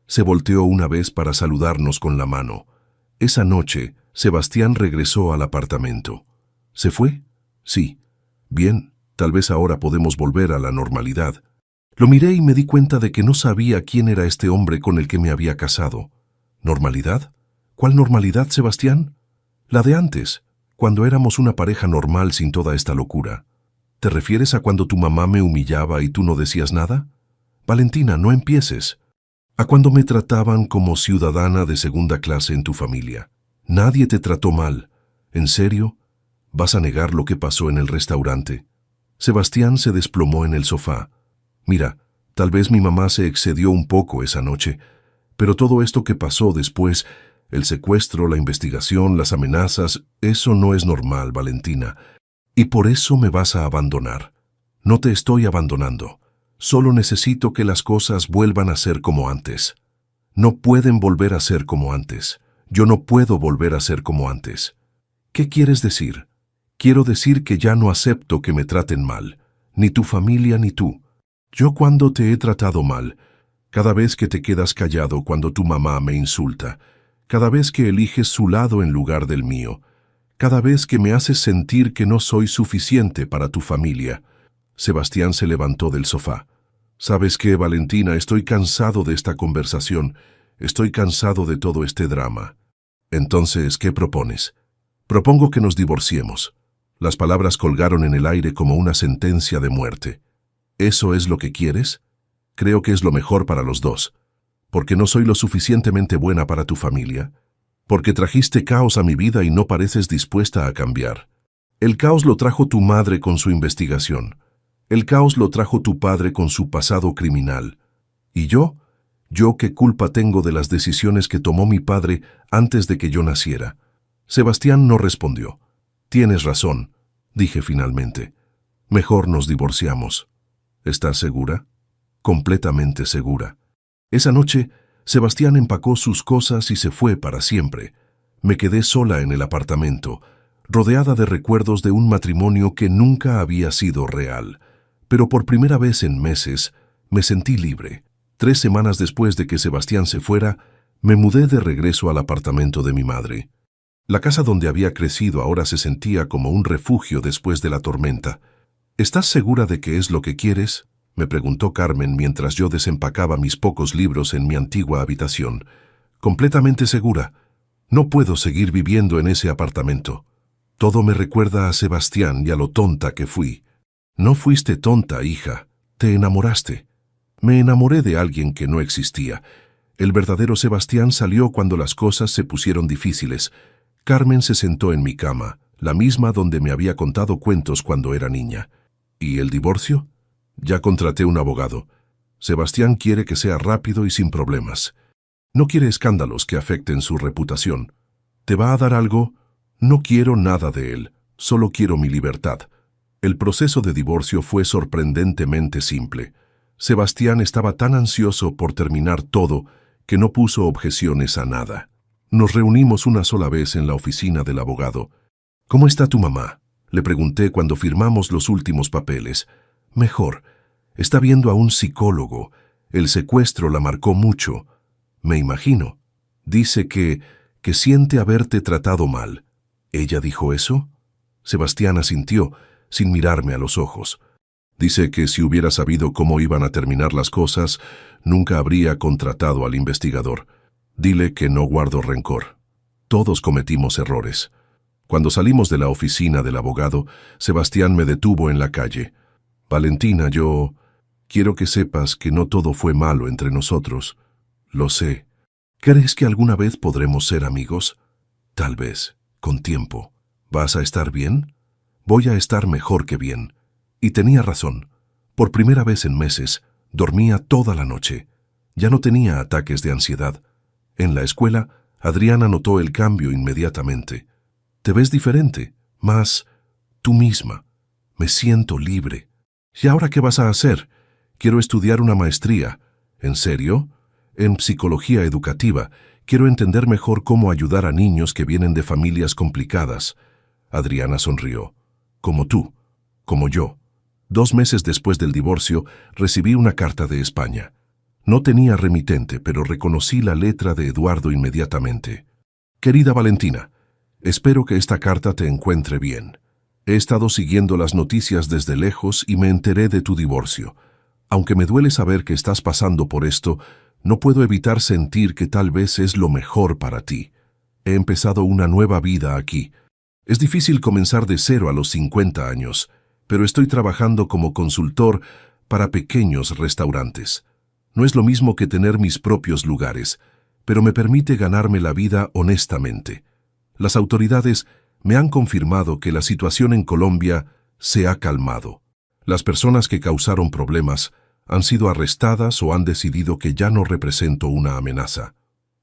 Se volteó una vez para saludarnos con la mano. Esa noche, Sebastián regresó al apartamento. ¿Se fue? Sí. Bien, tal vez ahora podemos volver a la normalidad. Lo miré y me di cuenta de que no sabía quién era este hombre con el que me había casado. ¿Normalidad? ¿Cuál normalidad, Sebastián? La de antes, cuando éramos una pareja normal sin toda esta locura. ¿Te refieres a cuando tu mamá me humillaba y tú no decías nada? Valentina, no empieces. A cuando me trataban como ciudadana de segunda clase en tu familia. Nadie te trató mal. ¿En serio? ¿Vas a negar lo que pasó en el restaurante? Sebastián se desplomó en el sofá. Mira, tal vez mi mamá se excedió un poco esa noche, pero todo esto que pasó después, el secuestro, la investigación, las amenazas, eso no es normal, Valentina. Y por eso me vas a abandonar. No te estoy abandonando. Solo necesito que las cosas vuelvan a ser como antes. No pueden volver a ser como antes. Yo no puedo volver a ser como antes. ¿Qué quieres decir? Quiero decir que ya no acepto que me traten mal. Ni tu familia ni tú. Yo cuando te he tratado mal, cada vez que te quedas callado cuando tu mamá me insulta, cada vez que eliges su lado en lugar del mío, cada vez que me haces sentir que no soy suficiente para tu familia. Sebastián se levantó del sofá. ¿Sabes qué, Valentina? Estoy cansado de esta conversación. Estoy cansado de todo este drama. Entonces, ¿qué propones? Propongo que nos divorciemos. Las palabras colgaron en el aire como una sentencia de muerte. ¿Eso es lo que quieres? Creo que es lo mejor para los dos. ¿Porque no soy lo suficientemente buena para tu familia? Porque trajiste caos a mi vida y no pareces dispuesta a cambiar. El caos lo trajo tu madre con su investigación. El caos lo trajo tu padre con su pasado criminal. ¿Y yo? ¿Yo qué culpa tengo de las decisiones que tomó mi padre antes de que yo naciera? Sebastián no respondió. Tienes razón, dije finalmente. Mejor nos divorciamos. ¿Estás segura? Completamente segura. Esa noche Sebastián empacó sus cosas y se fue para siempre. Me quedé sola en el apartamento, rodeada de recuerdos de un matrimonio que nunca había sido real. Pero por primera vez en meses, me sentí libre. 3 semanas después de que Sebastián se fuera, me mudé de regreso al apartamento de mi madre. La casa donde había crecido ahora se sentía como un refugio después de la tormenta. ¿Estás segura de que es lo que quieres?, me preguntó Carmen mientras yo desempacaba mis pocos libros en mi antigua habitación. Completamente segura. No puedo seguir viviendo en ese apartamento. Todo me recuerda a Sebastián y a lo tonta que fui. No fuiste tonta, hija. Te enamoraste. Me enamoré de alguien que no existía. El verdadero Sebastián salió cuando las cosas se pusieron difíciles. Carmen se sentó en mi cama, la misma donde me había contado cuentos cuando era niña. ¿Y el divorcio? Ya contraté un abogado. Sebastián quiere que sea rápido y sin problemas. No quiere escándalos que afecten su reputación. ¿Te va a dar algo? No quiero nada de él, solo quiero mi libertad. El proceso de divorcio fue sorprendentemente simple. Sebastián estaba tan ansioso por terminar todo que no puso objeciones a nada. Nos reunimos una sola vez en la oficina del abogado. ¿Cómo está tu mamá?, le pregunté cuando firmamos los últimos papeles. Mejor. Está viendo a un psicólogo. El secuestro la marcó mucho. Me imagino. Dice que siente haberte tratado mal. ¿Ella dijo eso? Sebastián asintió, sin mirarme a los ojos. Dice que si hubiera sabido cómo iban a terminar las cosas, nunca habría contratado al investigador. Dile que no guardo rencor. Todos cometimos errores. Cuando salimos de la oficina del abogado, Sebastián me detuvo en la calle. Valentina, yo quiero que sepas que no todo fue malo entre nosotros. Lo sé. ¿Crees que alguna vez podremos ser amigos? Tal vez, con tiempo. ¿Vas a estar bien? Voy a estar mejor que bien. Y tenía razón. Por primera vez en meses, dormía toda la noche. Ya no tenía ataques de ansiedad. En la escuela, Adriana notó el cambio inmediatamente. Te ves diferente, más tú misma. Me siento libre. ¿Y ahora qué vas a hacer? Quiero estudiar una maestría. ¿En serio? En psicología educativa. Quiero entender mejor cómo ayudar a niños que vienen de familias complicadas. Adriana sonrió. Como tú, como yo. 2 meses después del divorcio, recibí una carta de España. No tenía remitente, pero reconocí la letra de Eduardo inmediatamente. Querida Valentina, espero que esta carta te encuentre bien. He estado siguiendo las noticias desde lejos y me enteré de tu divorcio. Aunque me duele saber que estás pasando por esto, no puedo evitar sentir que tal vez es lo mejor para ti. He empezado una nueva vida aquí. Es difícil comenzar de cero a los 50 años, pero estoy trabajando como consultor para pequeños restaurantes. No es lo mismo que tener mis propios lugares, pero me permite ganarme la vida honestamente. Las autoridades me han confirmado que la situación en Colombia se ha calmado. Las personas que causaron problemas han sido arrestadas o han decidido que ya no represento una amenaza.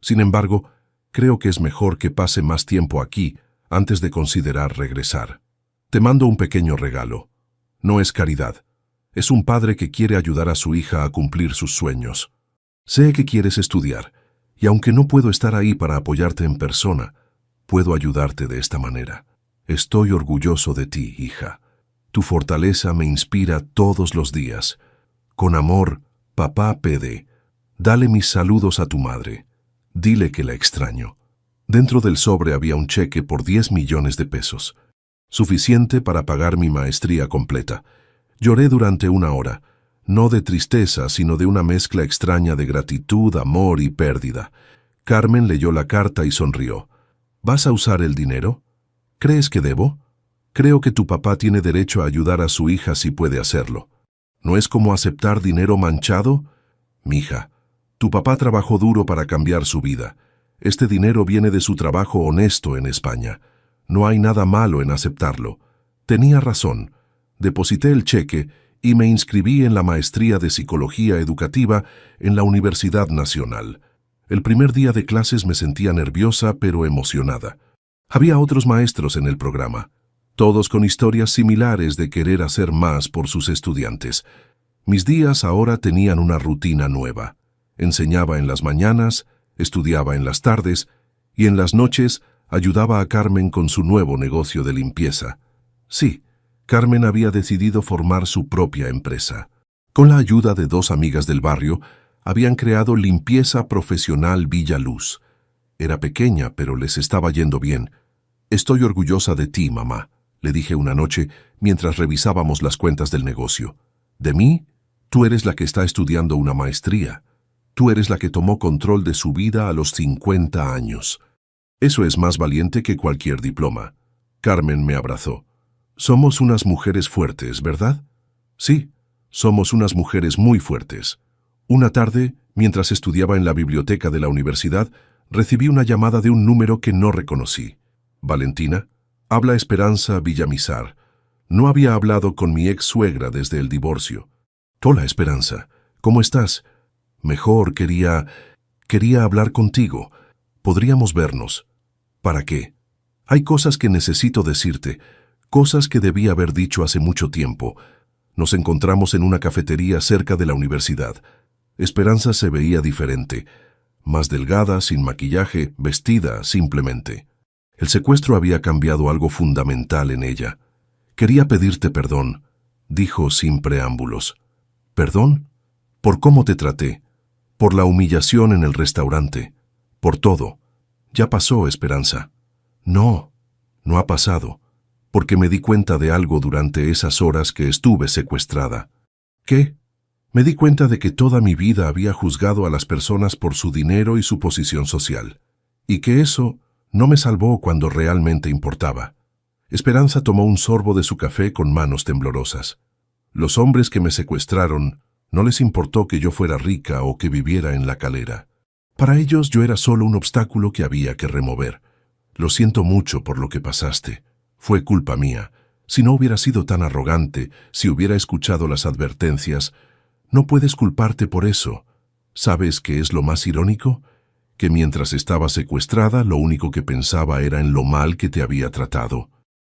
Sin embargo, creo que es mejor que pase más tiempo aquí antes de considerar regresar. Te mando un pequeño regalo. No es caridad. Es un padre que quiere ayudar a su hija a cumplir sus sueños. Sé que quieres estudiar, y aunque no puedo estar ahí para apoyarte en persona, puedo ayudarte de esta manera. Estoy orgulloso de ti, hija. Tu fortaleza me inspira todos los días. Con amor, papá PD. Dale mis saludos a tu madre. Dile que la extraño. Dentro del sobre había un cheque por 10 millones de pesos. Suficiente para pagar mi maestría completa. Lloré durante 1 hora, no de tristeza, sino de una mezcla extraña de gratitud, amor y pérdida. Carmen leyó la carta y sonrió. ¿Vas a usar el dinero? ¿Crees que debo? Creo que tu papá tiene derecho a ayudar a su hija si puede hacerlo. ¿No es como aceptar dinero manchado? Mija, tu papá trabajó duro para cambiar su vida. Este dinero viene de su trabajo honesto en España. No hay nada malo en aceptarlo. Tenía razón. Deposité el cheque y me inscribí en la maestría de Psicología Educativa en la Universidad Nacional. El primer día de clases me sentía nerviosa pero emocionada. Había otros maestros en el programa, todos con historias similares de querer hacer más por sus estudiantes. Mis días ahora tenían una rutina nueva. Enseñaba en las mañanas, estudiaba en las tardes y en las noches ayudaba a Carmen con su nuevo negocio de limpieza. Sí, Carmen había decidido formar su propia empresa. Con la ayuda de 2 amigas del barrio, habían creado Limpieza Profesional Villa Luz. Era pequeña, pero les estaba yendo bien. «Estoy orgullosa de ti, mamá», le dije una noche mientras revisábamos las cuentas del negocio. «¿De mí? Tú eres la que está estudiando una maestría. Tú eres la que tomó control de su vida a los 50 años. Eso es más valiente que cualquier diploma». Carmen me abrazó. «Somos unas mujeres fuertes, ¿verdad?» «Sí, somos unas mujeres muy fuertes». Una tarde, mientras estudiaba en la biblioteca de la universidad, recibí una llamada de un número que no reconocí. «Valentina, habla Esperanza Villamizar. No había hablado con mi ex suegra desde el divorcio». «Hola, Esperanza. ¿Cómo estás?» «Mejor, quería hablar contigo. ¿Podríamos vernos?» «¿Para qué?» «Hay cosas que necesito decirte, cosas que debí haber dicho hace mucho tiempo». Nos encontramos en una cafetería cerca de la universidad. Esperanza se veía diferente, más delgada, sin maquillaje, vestida simplemente. El secuestro había cambiado algo fundamental en ella. «Quería pedirte perdón», dijo sin preámbulos. «¿Perdón? ¿Por cómo te traté? Por la humillación en el restaurante. Por todo. Ya pasó, Esperanza». «No, no ha pasado, porque me di cuenta de algo durante esas horas que estuve secuestrada». «¿Qué?» Me di cuenta de que toda mi vida había juzgado a las personas por su dinero y su posición social, y que eso no me salvó cuando realmente importaba». Esperanza tomó un sorbo de su café con manos temblorosas. «Los hombres que me secuestraron no les importó que yo fuera rica o que viviera en La Calera. Para ellos yo era solo un obstáculo que había que remover. Lo siento mucho por lo que pasaste. Fue culpa mía. Si no hubiera sido tan arrogante, si hubiera escuchado las advertencias, no puedes culparte por eso. ¿Sabes qué es lo más irónico? Que mientras estaba secuestrada, lo único que pensaba era en lo mal que te había tratado.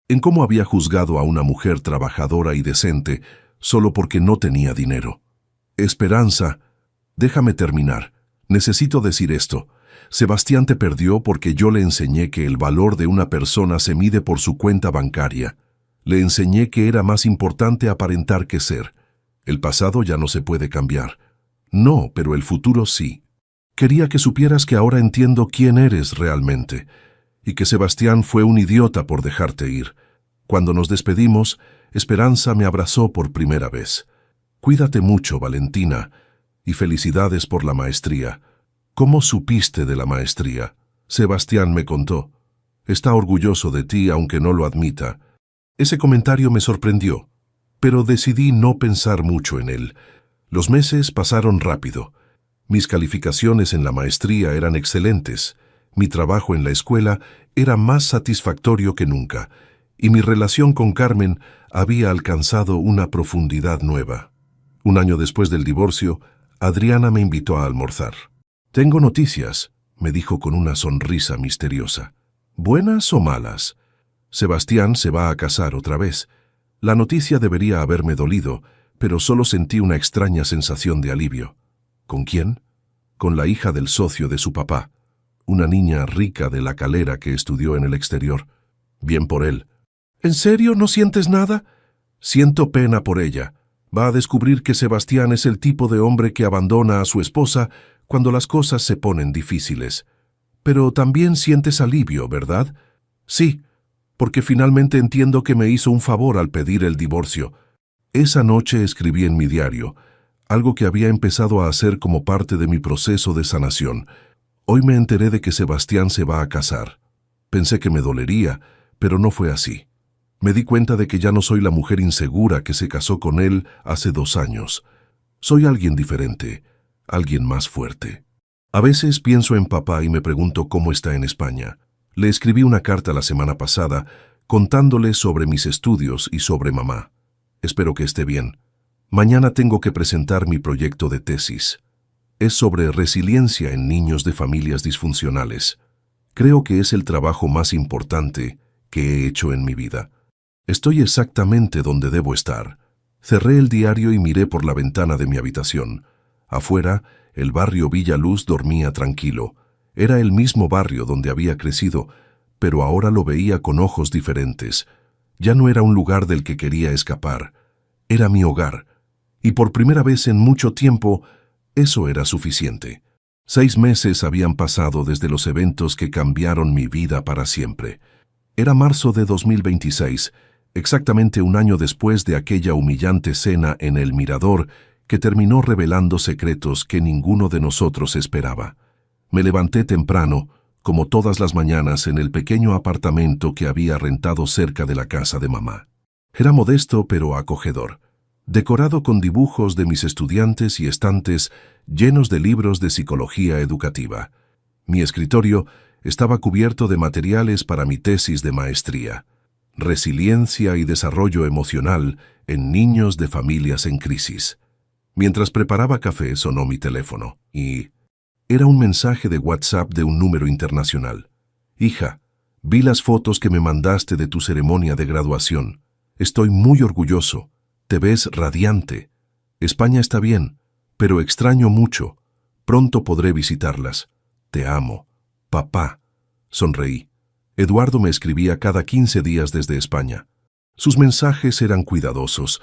En cómo había juzgado a una mujer trabajadora y decente solo porque no tenía dinero. Esperanza, déjame terminar. Necesito decir esto. Sebastián te perdió porque yo le enseñé que el valor de una persona se mide por su cuenta bancaria. Le enseñé que era más importante aparentar que ser. El pasado ya no se puede cambiar. No, pero el futuro sí. Quería que supieras que ahora entiendo quién eres realmente, y que Sebastián fue un idiota por dejarte ir. Cuando nos despedimos, Esperanza me abrazó por primera vez. Cuídate mucho, Valentina, y felicidades por la maestría. ¿Cómo supiste de la maestría? Sebastián me contó. Está orgulloso de ti, aunque no lo admita. Ese comentario me sorprendió, pero decidí no pensar mucho en él. Los meses pasaron rápido. Mis calificaciones en la maestría eran excelentes. Mi trabajo en la escuela era más satisfactorio que nunca, y mi relación con Carmen había alcanzado una profundidad nueva. Un año después del divorcio, Adriana me invitó a almorzar. «Tengo noticias», me dijo con una sonrisa misteriosa. «¿Buenas o malas?» Sebastián se va a casar otra vez. La noticia debería haberme dolido, pero solo sentí una extraña sensación de alivio. ¿Con quién? Con la hija del socio de su papá, una niña rica de La Calera que estudió en el exterior. Bien por él. ¿En serio no sientes nada? Siento pena por ella. Va a descubrir que Sebastián es el tipo de hombre que abandona a su esposa cuando las cosas se ponen difíciles. Pero también sientes alivio, ¿verdad? Sí, porque finalmente entiendo que me hizo un favor al pedir el divorcio. Esa noche escribí en mi diario, algo que había empezado a hacer como parte de mi proceso de sanación. Hoy me enteré de que Sebastián se va a casar. Pensé que me dolería, pero no fue así. Me di cuenta de que ya no soy la mujer insegura que se casó con él hace 2 años. Soy alguien diferente, alguien más fuerte. A veces pienso en papá y me pregunto cómo está en España. Le escribí una carta la semana pasada contándole sobre mis estudios y sobre mamá. Espero que esté bien. Mañana tengo que presentar mi proyecto de tesis. Es sobre resiliencia en niños de familias disfuncionales. Creo que es el trabajo más importante que he hecho en mi vida. Estoy exactamente donde debo estar. Cerré el diario y miré por la ventana de mi habitación. Afuera, El barrio Villa Luz dormía tranquilo. Era el mismo barrio donde había crecido, pero ahora lo veía con ojos diferentes. Ya no era un lugar del que quería escapar. Era mi hogar. Y por primera vez en mucho tiempo, eso era suficiente. 6 meses habían pasado desde los eventos que cambiaron mi vida para siempre. Era marzo de 2026, exactamente un año después de aquella humillante cena en el Mirador que terminó revelando secretos que ninguno de nosotros esperaba. Me levanté temprano, como todas las mañanas, en el pequeño apartamento que había rentado cerca de la casa de mamá. Era modesto pero acogedor, decorado con dibujos de mis estudiantes y estantes llenos de libros de psicología educativa. Mi escritorio estaba cubierto de materiales para mi tesis de maestría, Resiliencia y Desarrollo Emocional en Niños de Familias en Crisis. Mientras preparaba café sonó mi teléfono y era un mensaje de WhatsApp de un número internacional. Hija, vi las fotos que me mandaste de tu ceremonia de graduación. Estoy muy orgulloso. Te ves radiante. España está bien, pero extraño mucho. Pronto podré visitarlas. Te amo. Papá. Sonreí. Eduardo me escribía cada 15 días desde España. Sus mensajes eran cuidadosos,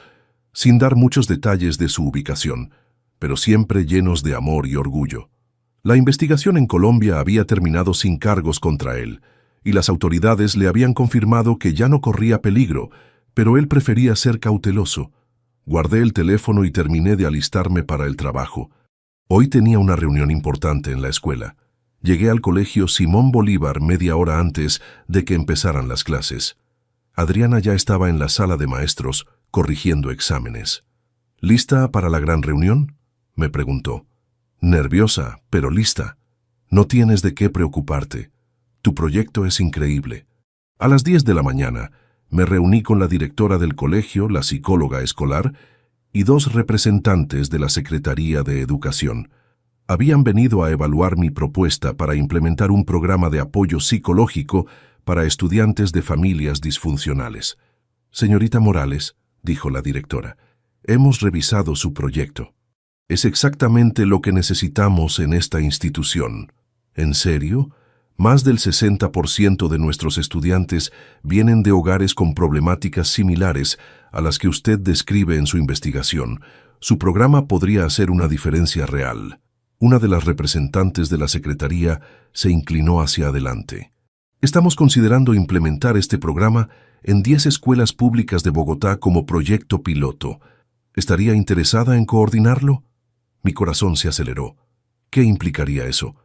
sin dar muchos detalles de su ubicación, pero siempre llenos de amor y orgullo. La investigación en Colombia había terminado sin cargos contra él, y las autoridades le habían confirmado que ya no corría peligro, pero él prefería ser cauteloso. Guardé el teléfono y terminé de alistarme para el trabajo. Hoy tenía una reunión importante en la escuela. Llegué al colegio Simón Bolívar media hora antes de que empezaran las clases. Adriana ya estaba en la sala de maestros, corrigiendo exámenes. ¿Lista para la gran reunión?, me preguntó. Nerviosa, pero lista. No tienes de qué preocuparte. Tu proyecto es increíble. A las 10 de la mañana, me reuní con la directora del colegio, la psicóloga escolar, y 2 representantes de la Secretaría de Educación. Habían venido a evaluar mi propuesta para implementar un programa de apoyo psicológico para estudiantes de familias disfuncionales. Señorita Morales, dijo la directora, hemos revisado su proyecto. Es exactamente lo que necesitamos en esta institución. ¿En serio? Más del 60% de nuestros estudiantes vienen de hogares con problemáticas similares a las que usted describe en su investigación. Su programa podría hacer una diferencia real. Una de las representantes de la Secretaría se inclinó hacia adelante. Estamos considerando implementar este programa en 10 escuelas públicas de Bogotá como proyecto piloto. ¿Estaría interesada en coordinarlo? Mi corazón se aceleró. ¿Qué implicaría eso?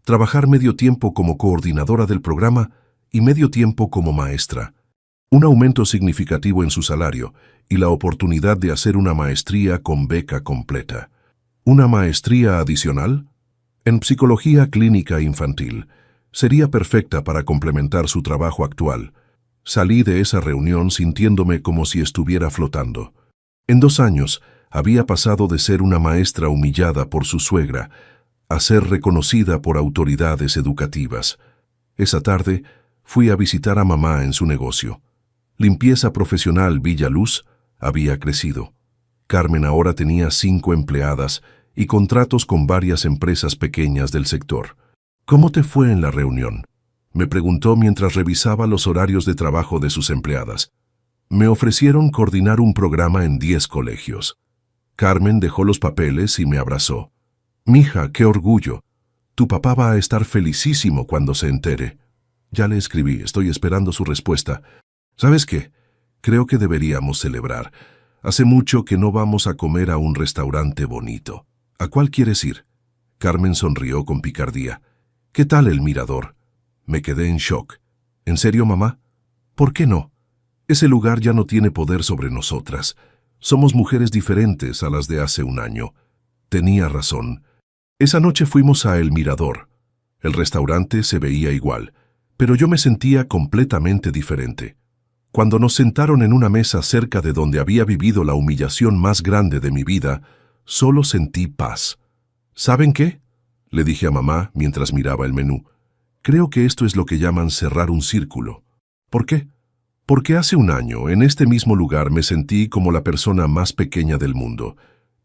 Trabajar medio tiempo como coordinadora del programa y medio tiempo como maestra. Un aumento significativo en su salario y la oportunidad de hacer una maestría con beca completa. ¿Una maestría adicional? En psicología clínica infantil. Sería perfecta para complementar su trabajo actual. Salí de esa reunión sintiéndome como si estuviera flotando. En 2 años, había pasado de ser una maestra humillada por su suegra a ser reconocida por autoridades educativas. Esa tarde, fui a visitar a mamá en su negocio. Limpieza Profesional Villa Luz había crecido. Carmen ahora tenía 5 empleadas y contratos con varias empresas pequeñas del sector. ¿Cómo te fue en la reunión?, me preguntó mientras revisaba los horarios de trabajo de sus empleadas. Me ofrecieron coordinar un programa en 10 colegios. Carmen dejó los papeles y me abrazó. Mija, qué orgullo. Tu papá va a estar felicísimo cuando se entere. Ya le escribí, estoy esperando su respuesta. ¿Sabes qué? Creo que deberíamos celebrar. Hace mucho que no vamos a comer a un restaurante bonito. ¿A cuál quieres ir? Carmen sonrió con picardía. ¿Qué tal el Mirador? Me quedé en shock. ¿En serio, mamá? ¿Por qué no? Ese lugar ya no tiene poder sobre nosotras. Somos mujeres diferentes a las de hace un año. Tenía razón. Esa noche fuimos a El Mirador. El restaurante se veía igual, pero yo me sentía completamente diferente. Cuando nos sentaron en una mesa cerca de donde había vivido la humillación más grande de mi vida, solo sentí paz. ¿Saben qué?, le dije a mamá mientras miraba el menú. Creo que esto es lo que llaman cerrar un círculo. ¿Por qué? Porque hace un año, en este mismo lugar, me sentí como la persona más pequeña del mundo,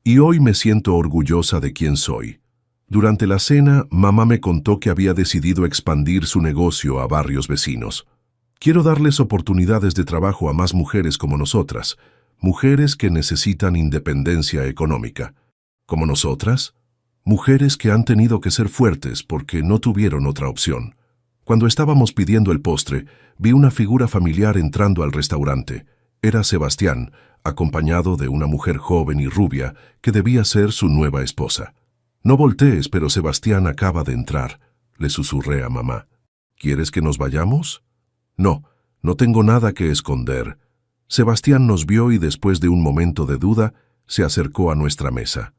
y hoy me siento orgullosa de quién soy. Durante la cena, mamá me contó que había decidido expandir su negocio a barrios vecinos. Quiero darles oportunidades de trabajo a más mujeres como nosotras, mujeres que necesitan independencia económica. ¿Como nosotras? Mujeres que han tenido que ser fuertes porque no tuvieron otra opción. Cuando estábamos pidiendo el postre, vi una figura familiar entrando al restaurante. Era Sebastián, acompañado de una mujer joven y rubia que debía ser su nueva esposa. No voltees, pero Sebastián acaba de entrar, le susurré a mamá. ¿Quieres que nos vayamos? No, no tengo nada que esconder. Sebastián nos vio y después de un momento de duda, se acercó a nuestra mesa.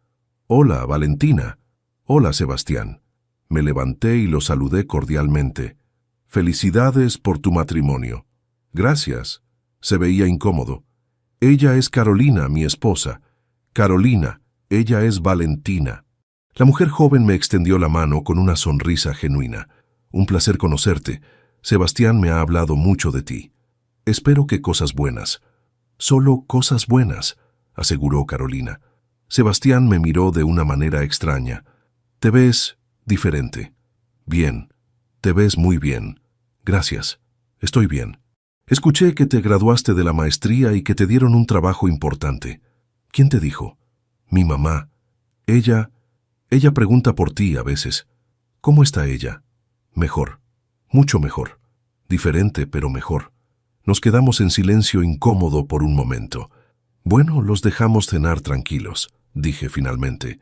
Hola, Valentina. Hola, Sebastián. Me levanté y lo saludé cordialmente. Felicidades por tu matrimonio. Gracias. Se veía incómodo. Ella es Carolina, mi esposa. Carolina, ella es Valentina. La mujer joven me extendió la mano con una sonrisa genuina. Un placer conocerte. Sebastián me ha hablado mucho de ti. Espero que cosas buenas. Solo cosas buenas, aseguró Carolina. Sebastián me miró de una manera extraña. Te ves diferente. Bien. Te ves muy bien. Gracias. Estoy bien. Escuché que te graduaste de la maestría y que te dieron un trabajo importante. ¿Quién te dijo? Mi mamá. Ella pregunta por ti a veces. ¿Cómo está ella? Mejor. Mucho mejor. Diferente, pero mejor. Nos quedamos en silencio incómodo por un momento. Bueno, los dejamos cenar tranquilos, dije finalmente.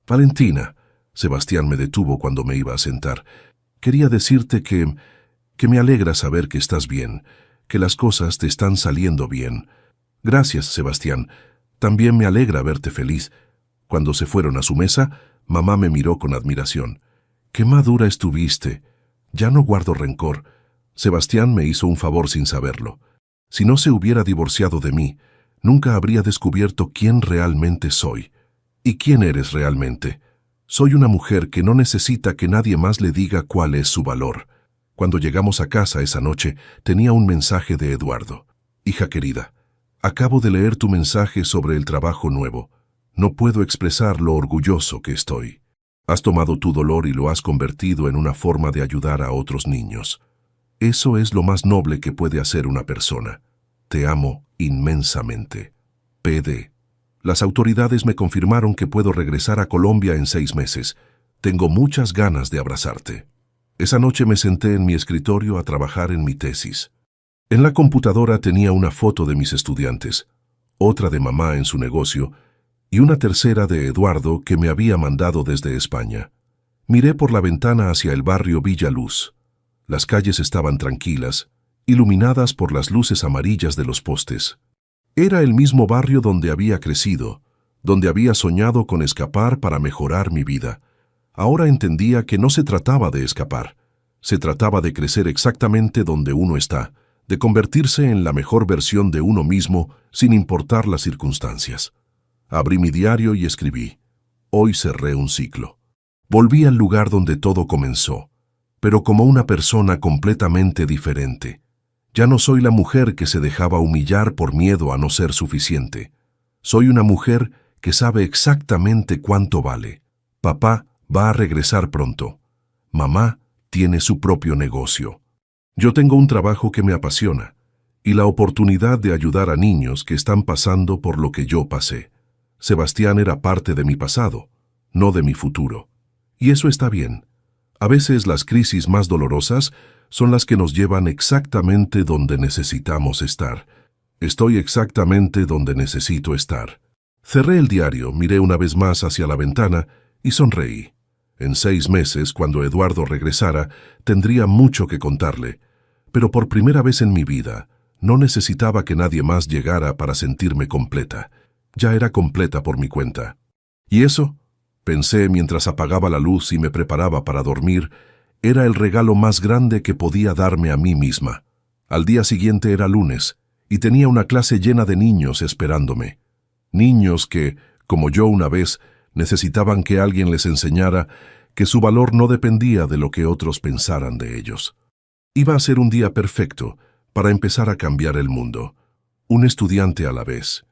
Valentina, Sebastián me detuvo cuando me iba a sentar. Quería decirte que me alegra saber que estás bien, que las cosas te están saliendo bien. Gracias, Sebastián. También me alegra verte feliz. Cuando se fueron a su mesa, mamá me miró con admiración. ¡Qué madura estuviste! Ya no guardo rencor. Sebastián me hizo un favor sin saberlo. Si no se hubiera divorciado de mí, nunca habría descubierto quién realmente soy. ¿Y quién eres realmente? Soy una mujer que no necesita que nadie más le diga cuál es su valor. Cuando llegamos a casa esa noche, tenía un mensaje de Eduardo. Hija querida, acabo de leer tu mensaje sobre el trabajo nuevo. No puedo expresar lo orgulloso que estoy. Has tomado tu dolor y lo has convertido en una forma de ayudar a otros niños. Eso es lo más noble que puede hacer una persona. Te amo inmensamente. PD. Las autoridades me confirmaron que puedo regresar a Colombia en 6 meses. Tengo muchas ganas de abrazarte. Esa noche me senté en mi escritorio a trabajar en mi tesis. En la computadora tenía una foto de mis estudiantes, otra de mamá en su negocio, y una tercera de Eduardo que me había mandado desde España. Miré por la ventana hacia el barrio Villa Luz. Las calles estaban tranquilas, iluminadas por las luces amarillas de los postes. Era el mismo barrio donde había crecido, donde había soñado con escapar para mejorar mi vida. Ahora entendía que no se trataba de escapar, se trataba de crecer exactamente donde uno está, de convertirse en la mejor versión de uno mismo sin importar las circunstancias. Abrí mi diario y escribí. Hoy cerré un ciclo. Volví al lugar donde todo comenzó, pero como una persona completamente diferente. Ya no soy la mujer que se dejaba humillar por miedo a no ser suficiente. Soy una mujer que sabe exactamente cuánto vale. Papá va a regresar pronto. Mamá tiene su propio negocio. Yo tengo un trabajo que me apasiona y la oportunidad de ayudar a niños que están pasando por lo que yo pasé. Sebastián era parte de mi pasado, no de mi futuro. Y eso está bien. A veces las crisis más dolorosas son las que nos llevan exactamente donde necesitamos estar. Estoy exactamente donde necesito estar. Cerré el diario, miré una vez más hacia la ventana y sonreí. En 6 meses, cuando Eduardo regresara, tendría mucho que contarle. Pero por primera vez en mi vida, no necesitaba que nadie más llegara para sentirme completa. Ya era completa por mi cuenta. ¿Y eso? Pensé mientras apagaba la luz y me preparaba para dormir. Era el regalo más grande que podía darme a mí misma. Al día siguiente era lunes, y tenía una clase llena de niños esperándome. Niños que, como yo una vez, necesitaban que alguien les enseñara que su valor no dependía de lo que otros pensaran de ellos. Iba a ser un día perfecto para empezar a cambiar el mundo, un estudiante a la vez.